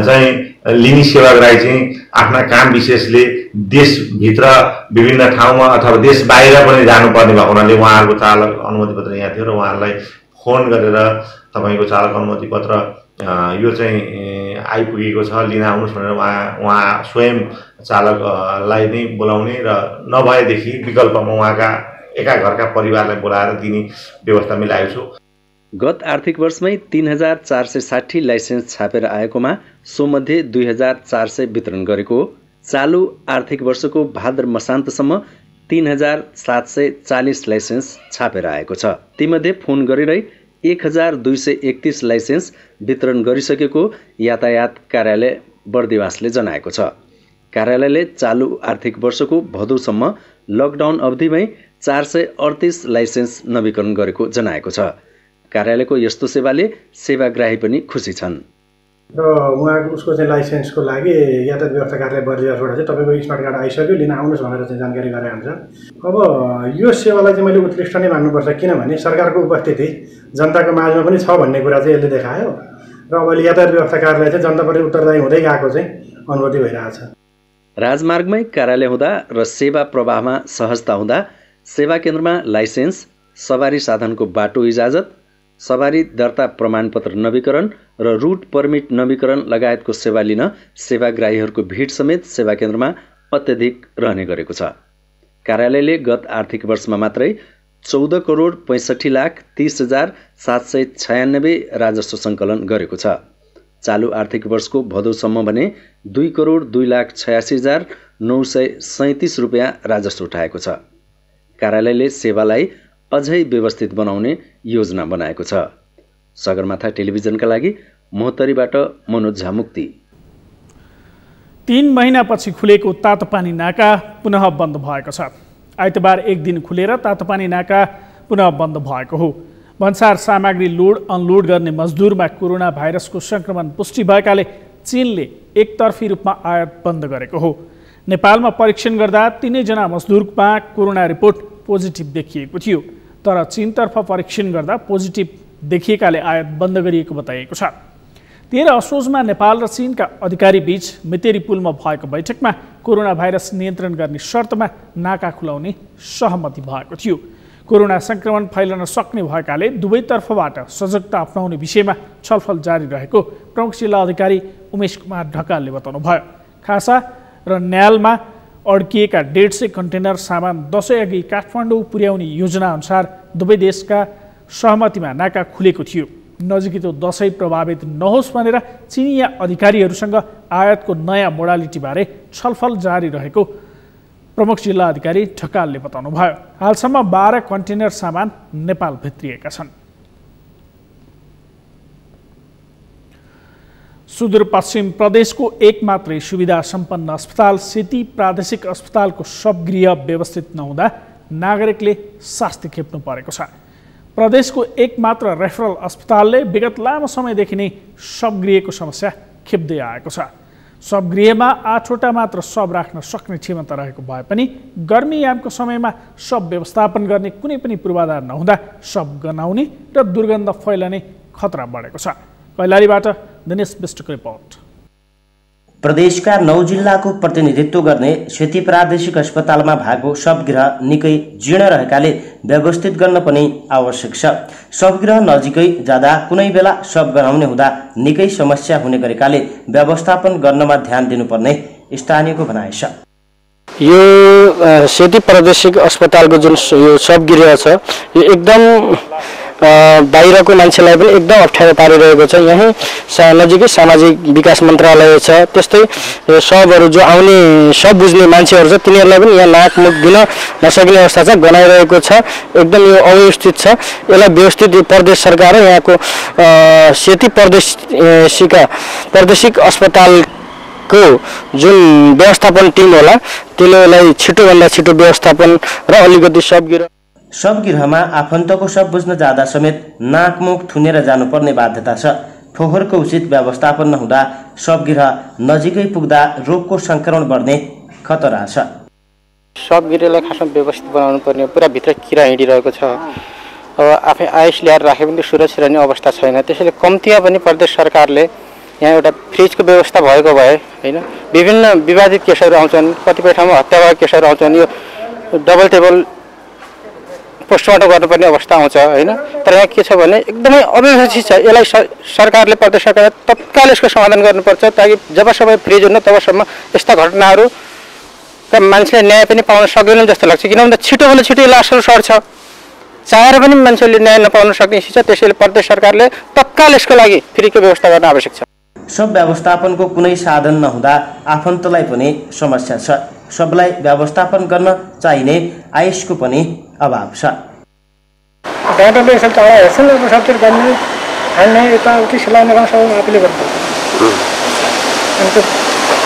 चाहिँ लिने सेवाग्राही चाहिँ आफ्ना काम विशेषले देशभित्र विभिन्न ठाउँमा अथवा देश बाहिर पनि जानुपर्ने भएको हुनाले उहाँहरूको चालक अनुमति पत्र यहाँ थियो र उहाँहरूलाई फोन गरेर तपाईको चालक अनुमति पत्र यो चाहिँ आइपुगेको छ, लिन आउनुहोस् भनेर उहाँ स्वयं चालकलाई नै बोलाउने र नभएदेखि विकल्पमा उहाँका एका घरका परिवारलाई बोलाएर दिने व्यवस्था मिलाएको छु। गत आर्थिक वर्षमै 3460 लाइसेन्स छापेर आएकोमा सोमध्ये 2400 वितरण गरेको हो। चालु आर्थिक वर्षको भाद्र मसान्तसम्म 3740 लाइसेन्स छापेर आएको छ। तीमध्ये फोन गरेरै 1231 लाइसेन्स वितरण गरिसकेको यातायात कार्यालय बर्दिवासले जनाएको छ। कार्यालयले चालु आर्थिक वर्षको भदौसम्म लकडाउन अवधिमै 438 लाइसेन्स नवीकरण गरेको जनाएको छ। कार्यालयको यस्तो सेवाले सेवाग्राही पनि खुसी छन्। र उहाँको उसको चाहिँ लाइसेन्सको लागि यातायात व्यवस्था कार्यालय बर्दिवासबाट चाहिँ तपाईँको स्मार्ट कार्ड आइसक्यो, लिन आउनुहोस् भनेर चाहिँ जानकारी गराएको हुन्छ। अब यो सेवालाई चाहिँ मैले उत्कृष्ट नै मान्नुपर्छ, किनभने सरकारको उपस्थिति जनताको माझमा पनि छ भन्ने कुरा चाहिँ यसले देखायो र अब अहिले यातायात व्यवस्था कार्यालय चाहिँ जनताप्रति उत्तरदायी हुँदै गएको चाहिँ अनुभूति भइरहेछ। राजमार्गमै कार्यालय हुँदा र सेवा प्रवाहमा सहजता हुँदा सेवा केन्द्रमा लाइसेन्स, सवारी साधनको बाटो इजाजत, सवारी दर्ता प्रमाणपत्र नवीकरण र रुट पर्मिट नवीकरण लगायतको सेवा लिन सेवाग्राहीहरूको भिड समेत सेवा केन्द्रमा अत्यधिक रहने गरेको छ। कार्यालयले गत आर्थिक वर्षमा मात्रै 14,65,30,796 राजस्व सङ्कलन गरेको छ। चालु आर्थिक वर्षको भदौसम्म भने 2,02,86,937 रुपियाँ राजस्व उठाएको छ। कार्यालयले सेवालाई अझै व्यवस्थित बनाउने योजना बनाएको छ। सगरमाथा टेलिभिजनका लागि मोहतरीबाट मनोज झामुक्ति। 3 महिनापछि खुलेको तातोपानी नाका पुनः बन्द भएको छ। आइतबार एक दिन खुलेर तातोपानी नाका पुनः बन्द भएको हो। भन्सार सामग्री लोड अनलोड गर्ने मजदुरमा कोरोना भाइरसको सङ्क्रमण पुष्टि भएकाले चीनले एकतर्फी रूपमा आयात बन्द गरेको हो। नेपालमा परीक्षण गर्दा 3 जना मजदुरमा कोरोना रिपोर्ट पोजिटिभ देखिएको थियो, तर चीनतर्फ परीक्षण गर्दा पोजिटिभ देखिएकाले आयात बन्द गरिएको बताइएको छ। 13 असोजमा नेपाल र चीनका अधिकारी बीच मेतेरी पुलमा भएको बैठकमा कोरोना भाइरस नियन्त्रण गर्ने शर्तमा नाका खुलाउने सहमति भएको थियो। कोरोना सङ्क्रमण फैलन सक्ने भएकाले दुवैतर्फबाट सजगता अपनाउने विषयमा छलफल जारी रहेको प्रमुख जिल्ला अधिकारी उमेश कुमार ढकालले बताउनुभयो। खासा र न्यालमा अड्किएका 150 कन्टेनर सामान दशैं अघि काठमाडौँ पुर्याउने योजना अनुसार दुवै देशका सहमतिमा नाका खुलेको थियो। नजिकै दशैं प्रभावित नहोस् भनेर चिनिया अधिकारीहरूसँग आयातको नयाँ मोडालिटीबारे छलफल जारी रहेको प्रमुख जिल्ला अधिकारी ढकालले बताउनुभयो। हालसम्म 12 कन्टेनर सामान नेपाल भित्रिएका छन्। सुदूरपश्चिम प्रदेशको एक मात्रै सुविधा सम्पन्न अस्पताल सेती प्रादेशिक अस्पतालको शवगृह व्यवस्थित नहुँदा नागरिकले शास्ति खेप्नु परेको छ। प्रदेशको एक मात्र रेफरल अस्पतालले विगत लामो समयदेखि नै शवगृहको समस्या खेप्दै आएको छ। शवगृहमा 8वटा मात्र शव राख्न सक्ने क्षमता रहेको भए पनि गर्मीयामको समयमा शव व्यवस्थापन गर्ने कुनै पनि पूर्वाधार नहुँदा शव गनाउने र दुर्गन्ध फैलने खतरा बढेको छ। कैलालीबाट दिनेश विष्टको रिपोर्ट। प्रदेशका 9 जिल्लाको प्रतिनिधित्व गर्ने सेती प्रादेशिक अस्पतालमा भएको शवगृह निकै जीर्ण रहेकाले व्यवस्थित गर्न पनि आवश्यक छ। शवगृह नजिकै जाँदा कुनै बेला शव गनाउने हुँदा निकै समस्या हुने गरेकाले व्यवस्थापन गर्नमा ध्यान दिनुपर्ने स्थानीयको भनाइ छ। यो सेती प्रादेशिक अस्पतालको जुन यो शवगृह छ यो एकदम बाहिरको मान्छेलाई पनि एकदम अप्ठ्यारो पारिरहेको छ। यहीँ नजिकै सामाजिक विकास मन्त्रालय छ, त्यस्तै शवहरू जो आउने शव बुझ्ने मान्छेहरू छ तिनीहरूलाई पनि यहाँ नाक मुख दिन नसकिने अवस्था छ, गनाइरहेको छ। एकदम यो अव्यवस्थित छ। यसलाई व्यवस्थित प्रदेश सरकार र यहाँको सेती प्रादेशिक अस्पतालको जुन व्यवस्थापन टिम होला त्यसलाई छिटोभन्दा छिटो व्यवस्थापन र अलिकति शवगृहमा आफन्तको शव बुझ्न जाँदा समेत नाकमुख थुनेर जानुपर्ने बाध्यता छ। फोहोरको उचित व्यवस्थापन नहुँदा शवगृह नजिकै पुग्दा रोगको सङ्क्रमण बढ्ने खतरा छ। शवगृहलाई खासमा व्यवस्थित बनाउनु पर्ने, पुरा भित्र किरा हिँडिरहेको छ। अब आफै आयुष ल्याएर राखे पनि सुरक्षित रहने अवस्था छैन। त्यसैले कम्तीमा पनि प्रदेश सरकारले यहाँ एउटा फ्रिजको व्यवस्था भएको भए होइन, विभिन्न विवादित केसहरू आउँछन्, कतिपय ठाउँमा हत्या भएको केसहरू आउँछन्, यो डबल टेबल पोस्टमार्टम गर्नुपर्ने अवस्था आउँछ होइन। तर यहाँ के छ भने एकदमै अव्यवस्थित छ। यसलाई सरकारले प्रदेश सरकारले तत्काल यसको समाधान गर्नुपर्छ, ताकि जबसम्म फ्रिज हुन्न तबसम्म यस्ता घटनाहरू र मान्छेले न्याय पनि पाउन सक्दैन जस्तो लाग्छ। किनभने छिटोभन्दा छिटो यसलाई असर सर्छ। चाहेर पनि मान्छेले न्याय नपाउन सक्ने स्थिति छ। त्यसैले प्रदेश सरकारले तत्काल यसको लागि फ्रीको व्यवस्था गर्न आवश्यक छ। शव व्यवस्थापनको कुनै साधन नहुँदा आफन्तलाई पनि समस्या छ। शवलाई व्यवस्थापन गर्न चाहिने आयुषको पनि अभाव छ। डाक्टरले यसो चाँडा हेर्छन्, अब सबतिर गर्ने हाल्ने यताउति सिलाउने काम सबै आफूले गर्छ। अनि त्यो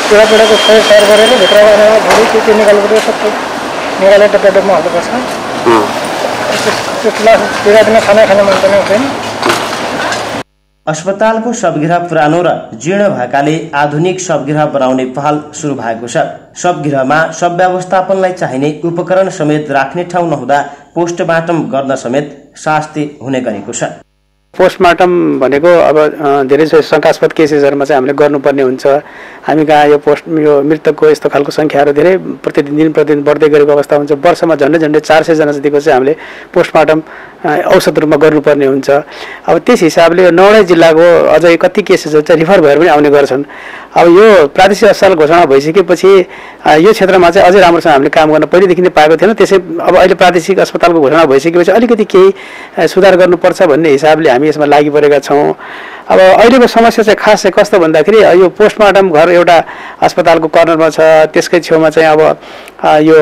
पिडाको सर गरेर भित्र गएर भोलि त्यो निकाल्नुपर्छ, सबै निकालेर डब्बामा हाल्नुपर्छ। त्यसलाई पिडा दिन खाना मन हुँदैन। अस्पतालको शवगृह पुरानो र जीर्ण भएकाले आधुनिक शवगृह बनाउने पहल सुरु भएको छ। शवगृहमा शव व्यवस्थापनलाई चाहिने उपकरण समेत राख्ने ठाउँ नहुँदा पोस्टमार्टम गर्न समेत शास्ति हुने गरेको छ। पोस्टमार्टम भनेको अब धेरै शङ्कास्पद केसेसहरूमा चाहिँ हामीले गर्नुपर्ने हुन्छ। हामी कहाँ यो मृतकको यस्तो खालको सङ्ख्याहरू धेरै प्रतिदिन बढ्दै गरेको अवस्था हुन्छ। वर्षमा झन्डै 400 जना जतिको चाहिँ हामीले पोस्टमार्टम औसत रूपमा गर्नुपर्ने हुन्छ। अब त्यस हिसाबले नौवटै जिल्लाको अझै कति केसेसहरू चाहिँ रिफर भएर पनि आउने गर्छन्। अब यो प्रादेशिक अस्पताल घोषणा भइसकेपछि यो क्षेत्रमा चाहिँ अझै राम्रोसँग हामीले काम गर्न पहिलेदेखि नै पाएको थिएन। त्यसै अब अहिले प्रादेशिक अस्पतालको घोषणा भइसकेपछि अलिकति केही सुधार गर्नुपर्छ भन्ने हिसाबले हामी यसमा लागि परेका छौँ। अब अहिलेको समस्या चाहिँ खास चाहिँ कस्तो भन्दाखेरि यो पोस्टमार्टम घर एउटा अस्पतालको कर्नरमा छ। त्यसकै छेउमा चाहिँ अब यो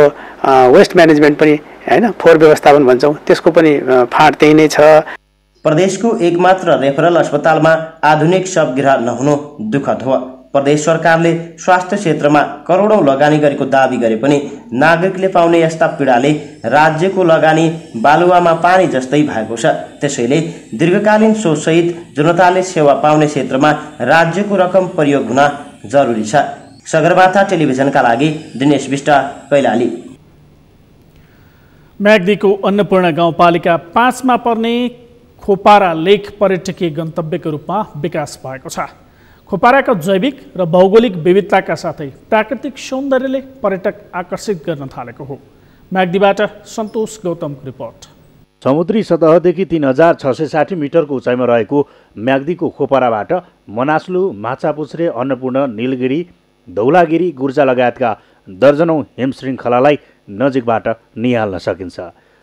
वेस्ट म्यानेजमेन्ट पनि हैन, फोहोर व्यवस्थापन भन्छौँ, त्यसको पनि फाँट त्यही नै छ। प्रदेशको एकमात्र रेफरल अस्पतालमा आधुनिक शवगृह नहुनु दुःखद हो। प्रदेश सरकारले स्वास्थ्य क्षेत्रमा करोडौं लगानी गरेको दावी गरे पनि नागरिकले पाउने यस्ता पीडाले राज्यको लगानी बालुवामा पानी जस्तै भएको छ। त्यसैले दीर्घकालीन सोचसहित जनताले सेवा पाउने क्षेत्रमा राज्यको रकम प्रयोग हुन जरुरी छ। सगरमाथा टेलिभिजनका लागि दिनेश विष्ट, कैलाली। म्याग्दीको अन्नपूर्ण गाउँपालिका 5 मा पर्ने खोपारा लेक पर्यटकीय गन्तव्यको रूपमा विकास भएको छ। खोपाराको जैविक र भौगोलिक विविधताका साथै प्राकृतिक सौन्दर्यले पर्यटक आकर्षित गर्न थालेको हो। म्याग्दीबाट सन्तोष गौतमको रिपोर्ट। समुद्री सतहदेखि 3660 मिटरको उचाइमा रहेको म्याग्दीको खोपराबाट मनास्लु, माछापुच्छ्रे, अन्नपूर्ण, नीलगिरी, धौलागिरी, गुर्जा लगायतका दर्जनौं हिमश्रृङ्खलालाई नजिकबाट निहाल्न सकिन्छ।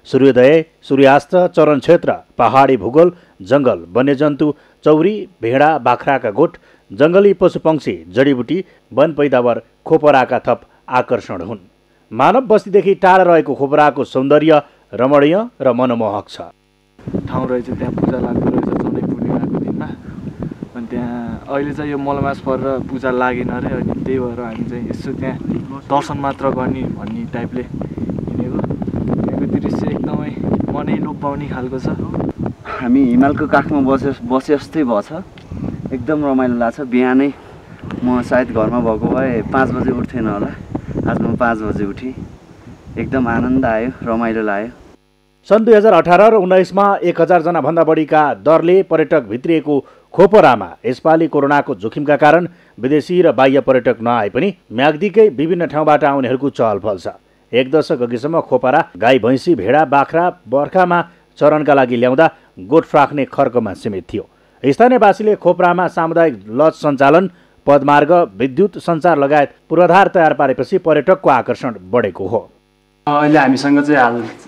सूर्योदय, सूर्यास्त, चरण क्षेत्र, पहाडी भूगोल, जङ्गल, वन्यजन्तु, चौरी, भेडा, बाख्राका गोठ, जङ्गली पशुपक्षी, जडीबुटी, वन पैदावार खोपराका थप आकर्षण हुन्। मानव बस्तीदेखि टाढा रहेको खोपराको सौन्दर्य रमणीय र मनमोहक छ। ठाउँ रहेछ, त्यहाँ पूजा लाग्दो रहेछ चौधै पूर्णिमाको दिनमा। अनि त्यहाँ अहिले चाहिँ यो मलमास परेर पूजा लागेन अरे, अनि त्यही भएर हामी चाहिँ यसो त्यहाँ दर्शन मात्र गर्ने भन्ने टाइपले हिँडेको। त्यहाँको दृश्य एकदमै मनै लोभ्याउने खालको छ। हामी हिमालको काखमा बसे जस्तै भएछ, एकदम रमाइलो लाग्छ। बिहानै म सायद घरमा भएको भए 5 बजे उठ्थेन होला, आज म 5 बजे उठेँ। एकदम आनन्द आयो, रमाइलो लाग्यो। सन् 2018 र 19 मा 1000 जना भन्दा बढीका दरले पर्यटक भित्रिएको खोपरामा यसपालि कोरोनाको जोखिमका कारण विदेशी र बाह्य पर्यटक नआए पनि म्याग्दीकै विभिन्न ठाउँबाट आउनेहरूको चहलपहल छ। 1 दशक अघिसम्म खोपरा गाई, भैँसी, भेडा, बाख्रा बर्खामा चरणका लागि ल्याउँदा गोठ राख्ने खर्कमा सीमित थियो। स्थानीयवासीले खोपरामा सामुदायिक लज सञ्चालन, पदमार्ग, विद्युत, सञ्चार लगायत पूर्वाधार तयार पारेपछि पर्यटकको आकर्षण बढेको हो। अहिले हामीसँग चाहिँ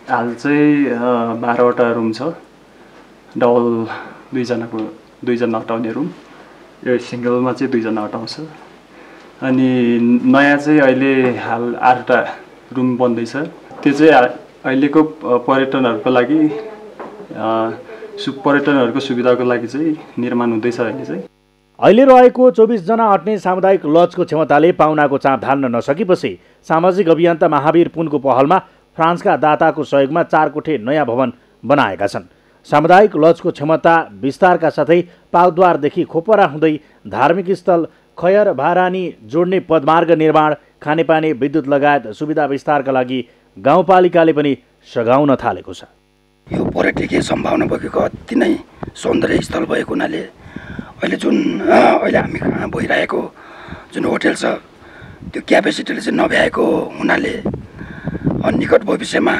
हाल चाहिँ 12वटा रुम छ। डबल 2 जना अटाउने रुम, यो सिङ्गलमा चाहिँ 2 जना अटाउँछ। अनि नयाँ चाहिँ अहिले हाल 8वटा रुम बन्दैछ। त्यो चाहिँ अहिलेको पर्यटनहरूको लागि पर्यटनहरूको सुविधाको लागि चाहिँ निर्माण हुँदैछ। अहिले रहेको 24 जना अट्ने सामुदायिक लजको क्षमताले पाहुनाको चाप धान्न नसकेपछि सामाजिक अभियन्ता महावीर पुनको पहलमा फ्रान्सका दाताको सहयोगमा 4 कोठे नयाँ भवन बनाएका छन्। सामुदायिक लजको क्षमता विस्तारका साथै पाउद्वारदेखि खोपरा हुँदै धार्मिक स्थल खयर भारानी जोड्ने पदमार्ग निर्माण, खानेपानी, विद्युत लगायत सुविधा विस्तारका लागि गाउँपालिकाले पनि सघाउन थालेको छ। यो पर्यटकीय सम्भावना बोकेको अति नै सौन्दर्य स्थल भएको हुनाले अहिले हामी कहाँ भइरहेको जुन होटल छ त्यो क्यापेसिटीले चाहिँ नभ्याएको हुनाले निकट भविष्यमा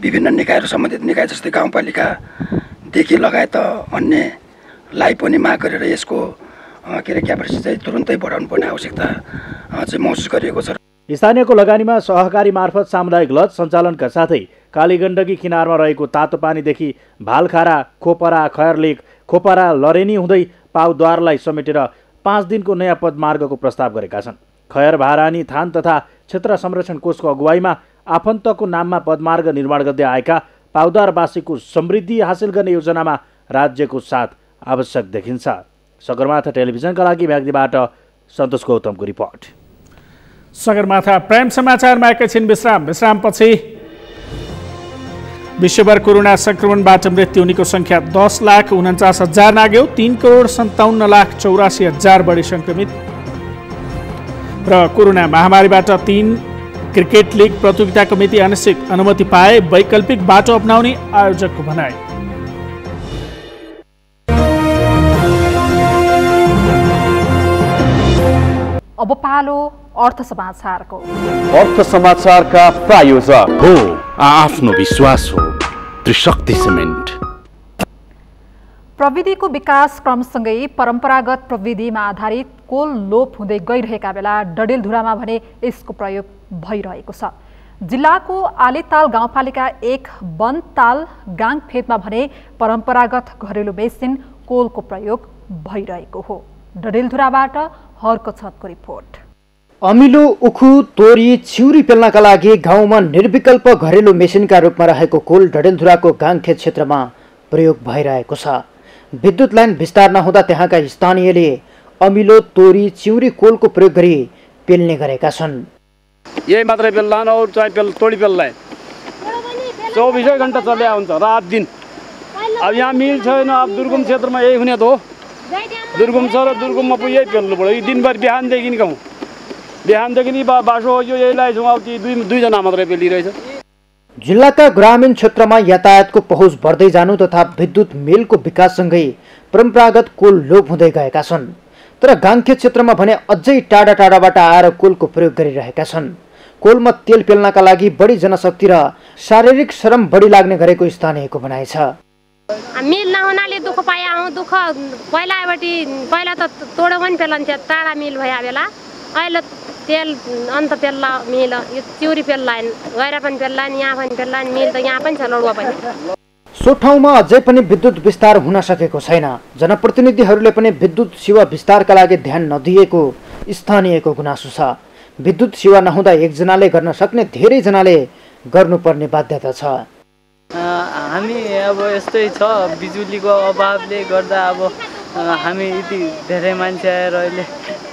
विभिन्न निकायहरू सम्बन्धित निकाय जस्तै गाउँपालिकादेखि लगायत अन्यलाई पनि माग गरेर यसको क्यापेसिटी चाहिँ तुरुन्तै बढाउनु पर्ने आवश्यकता चाहिँ महसुस गरिएको छ। स्थानीयको लगानीमा सहकारी मार्फत सामुदायिक लज सञ्चालनका साथै कालीगण्डकी किनारमा रहेको तातो पानीदेखि भालखारा, खोपरा, खयरलेक, खोपरा, लरेनी हुँदै पाउद्वारलाई समेटेर 5 दिनको नयाँ पदमार्गको प्रस्ताव गरेका छन्। खयर भारानी थान तथा क्षेत्र संरक्षण कोषको अगुवाईमा आफन्तको नाममा पदमार्ग निर्माण गर्दै आएका पाउद्वारवासीको समृद्धि हासिल गर्ने योजनामा राज्यको साथ आवश्यक देखिन्छ। सगरमाथा टेलिभिजनका लागि म्याग्दीबाट सन्तोष गौतमको रिपोर्ट। सगरमाथा प्राइम समाचारमा एकैछिन विश्रामपछि विश्वभर कोरोना संक्रमणबाट मृत्यु हुनेको संख्या 10,49,000 नाग्यो। 3,57,84,000 बढी संक्रमित र कोरोना महामारीबाट 3 क्रिकेट लिग प्रतियोगिताको मिति अनिश्चित अनुमति पाए, वैकल्पिक बाटो अपनाउने आयोजकको भनाई। अब पालो अर्थ समाचारको। अर्थ समाचारका प्रायोजक हो आफ्नो विश्वास हो त्रिशक्ति सिमेन्ट। प्रविधिको विकास क्रमसँगै परम्परागत प्रविधिमा आधारित कोल लोप हुँदै गइरहेका बेला डडेलधुरामा भने यसको प्रयोग भइरहेको छ। जिल्लाको आलेताल गाउँपालिका 1 वनताल गाङफेदमा भने परम्परागत घरेलु मेसिन कोलको प्रयोग भइरहेको हो। डडेलधुराबाट हर्क छतको रिपोर्ट। अमिलो, उखु, तोरी, चिउरी पेल्नका लागि गाउँमा निर्विकल्प घरेलु मेसिनका रूपमा रहेको कोल डडेलधुराको गाङखेत क्षेत्रमा प्रयोग भइरहेको छ। विद्युत लाइन विस्तार नहुँदा त्यहाँका स्थानीयले अमिलो, तोरी, चिउरी कोलको प्रयोग गरी पेल्ने गरेका छन्। यही मात्रै पेल्लान और चाहिँ तोडी पेल्ला 24 घण्टा चल्या हुन्छ रात दिन। अब यहाँ मिल छैन। अब दुर्गम क्षेत्रमा यही हुने त हो। दुर्गम छ र दुर्गममा पो यही पेल्नु पर्यो। दिनभरि बिहानदेखि गाउँ बिहानदेखि बासो हो यहीलाई छौँ। अब दुईजना मात्रै पेलिरहेछ। जिल्लाका ग्रामीण क्षेत्रमा यातायातको पहुँच बढ्दै जानु तथा विद्युत मेलको विकाससँगै परम्परागत कोल लोप हुँदै गएका छन्। तर गाङखेत क्षेत्रमा भने अझै टाढा टाढाबाट आएर कोलको प्रयोग गरिरहेका छन्। कोलमा तेल पेल्नका लागि बढी जनशक्ति र शारीरिक श्रम बढी लाग्ने गरेको स्थानीयको भनाइ छ। मिल नहुनाले दुःख पाए दुःख पहिला त तोडो पनि पेल्लन्थ्यो टाढा मिल भए बेला। अहिले तेल अन्त पेल्ला मिल यो चिउरी पेल्ला गएर पनि पेल्ला यहाँ पनि पेल्ला मिल त यहाँ पनि छ लडुवा पनि। सो ठाउँमा अझै पनि विद्युत विस्तार हुन सकेको छैन। जनप्रतिनिधिहरूले पनि विद्युत सेवा विस्तारका लागि ध्यान नदिएको स्थानीयको गुनासो छ। विद्युत सेवा नहुँदा एकजनाले गर्न सक्ने धेरैजनाले गर्नुपर्ने बाध्यता छ। हामी अब यस्तै छ बिजुलीको अभावले गर्दा अब हामी यति धेरै मान्छे आएर अहिले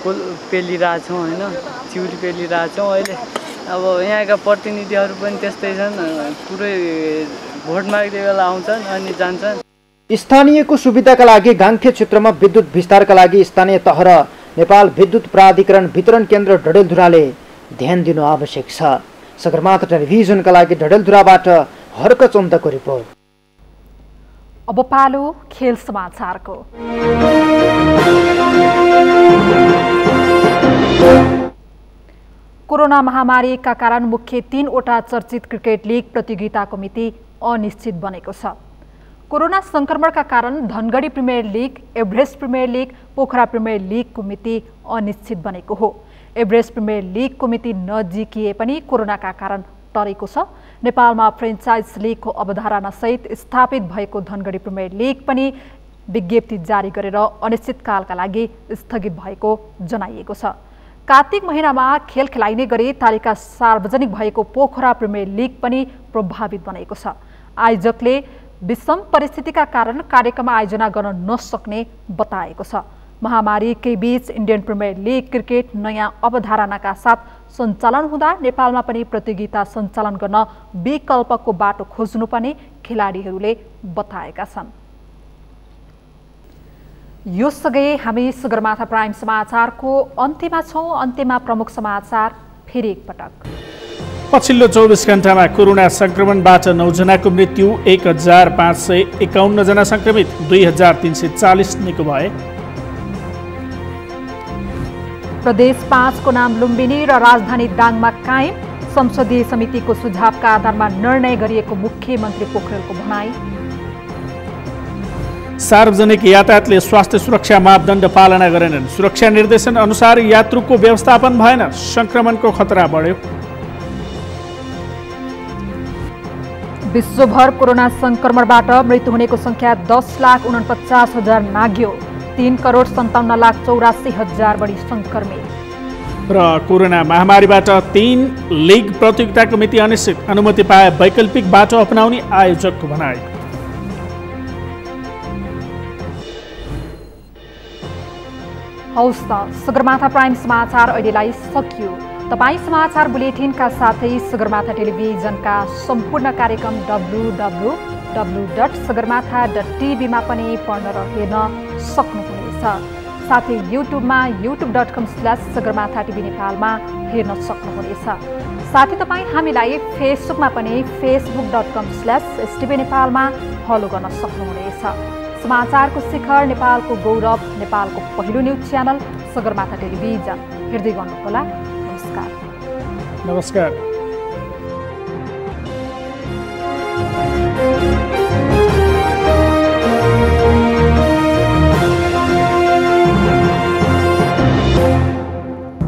कोल पेलिरहेछौँ होइन, चिउरी पेलिरहेछौँ। अहिले अब यहाँका प्रतिनिधिहरू पनि त्यस्तै छन्। पुरै भोट माग्ने बेला आउँछन् अनि जान्छन्। स्थानीयको सुविधाका लागि गाङखेत क्षेत्रमा विद्युत विस्तारका लागि स्थानीय तह र नेपाल विद्युत प्राधिकरण वितरण केन्द्र डडेलधुराले ध्यान दिनु आवश्यक छ। सगरमाथा टेलिभिजनका लागि डडेलधुराबाट हर्क चन्दको रिपोर्ट। अब पालो खेल समाचारको। कोरोना महामारीका कारण मुख्य 3वटा चर्चित क्रिकेट लिग प्रतियोगिताको मिति अनिश्चित बनेको छ। कोरोना संक्रमणका कारण Dhangadhi premier league, Everest premier league, Pokhara premier लिगको मिति अनिश्चित बनेको हो। एभरेस्ट प्रिमियर लिगको मिति नजिकिए पनि कोरोनाका कारण टरेको छ। नेपालमा फ्रेन्चाइज लिगको अवधारणासहित स्थापित भएको धनगढी प्रिमियर लिग पनि विज्ञप्ति जारी गरेर अनिश्चितकालका लागि स्थगित भएको जनाइएको छ। कार्तिक महिनामा खेल खेलाइने गरी तालिका सार्वजनिक भएको पोखरा प्रिमियर लिग पनि प्रभावित बनेको छ। आयोजकले विषम परिस्थितिका कारण कार्यक्रम आयोजना गर्न नसक्ने बताएको छ। महामारीकै बीच इन्डियन प्रिमियर लिग क्रिकेट नयाँ अवधारणाका साथ सञ्चालन हुँदा नेपालमा पनि प्रतियोगिता सञ्चालन गर्न विकल्पको बाटो खोज्नुपर्ने खेलाडीहरूले बताएका छन्। यो सँगै हामी सगरमाथा प्राइम समाचारको अन्त्यमा छौँ। अन्त्यमा प्रमुख समाचार फेरि एकपटक। पछिल्लो 24 घण्टामा कोरोना संक्रमणबाट 9 जनाको मृत्यु, 1551 जना संक्रमित, 2340 निको भए। प्रदेश 5 को नाम लुम्बिनी र राजधानी दाङमा कायम, संसदीय समितिको सुझावका आधारमा निर्णय गरिएको मुख्यमन्त्री पोखरेलको भनाई। सार्वजनिक यातायातले स्वास्थ्य सुरक्षा मापदण्ड पालना गरेनन्, सुरक्षा निर्देशन अनुसार यात्रुको व्यवस्थापन भएन, संक्रमणको खतरा बढ्यो। विश्वभर कोरोना संक्रमणबाट मृत्यु हुनेको संख्या 10,49,000 नाग्यो। 3,57,84,000 बढी संक्रमित। र कोरोना महामारीबाट 3 लिग प्रतियोगिताको मिति अनिश्चित, अनुमति पाए वैकल्पिक बाटो अपनाउने आयोजकको भनाइ। हौस् त सगरमाथा प्राइम समाचार अहिलेलाई सकियो। तपाईँ समाचार बुलेटिनका साथै सगरमाथा टेलिभिजनका सम्पूर्ण कार्यक्रम www.sagarmatha.tv मा पनि पढ्न र हेर्न सक्नुहुनेछ। साथै युट्युबमा youtube.com/sagarmatha TV नेपालमा हेर्न सक्नुहुनेछ। साथै तपाईँ हामीलाई फेसबुकमा पनि facebook.com/stv नेपालमा फलो गर्न सक्नुहुनेछ। समाचारको शिखर, नेपालको गौरव, नेपालको पहिलो न्युज च्यानल सगरमाथा टेलिभिजन हेर्दै गर्नुहोला। नमस्कार।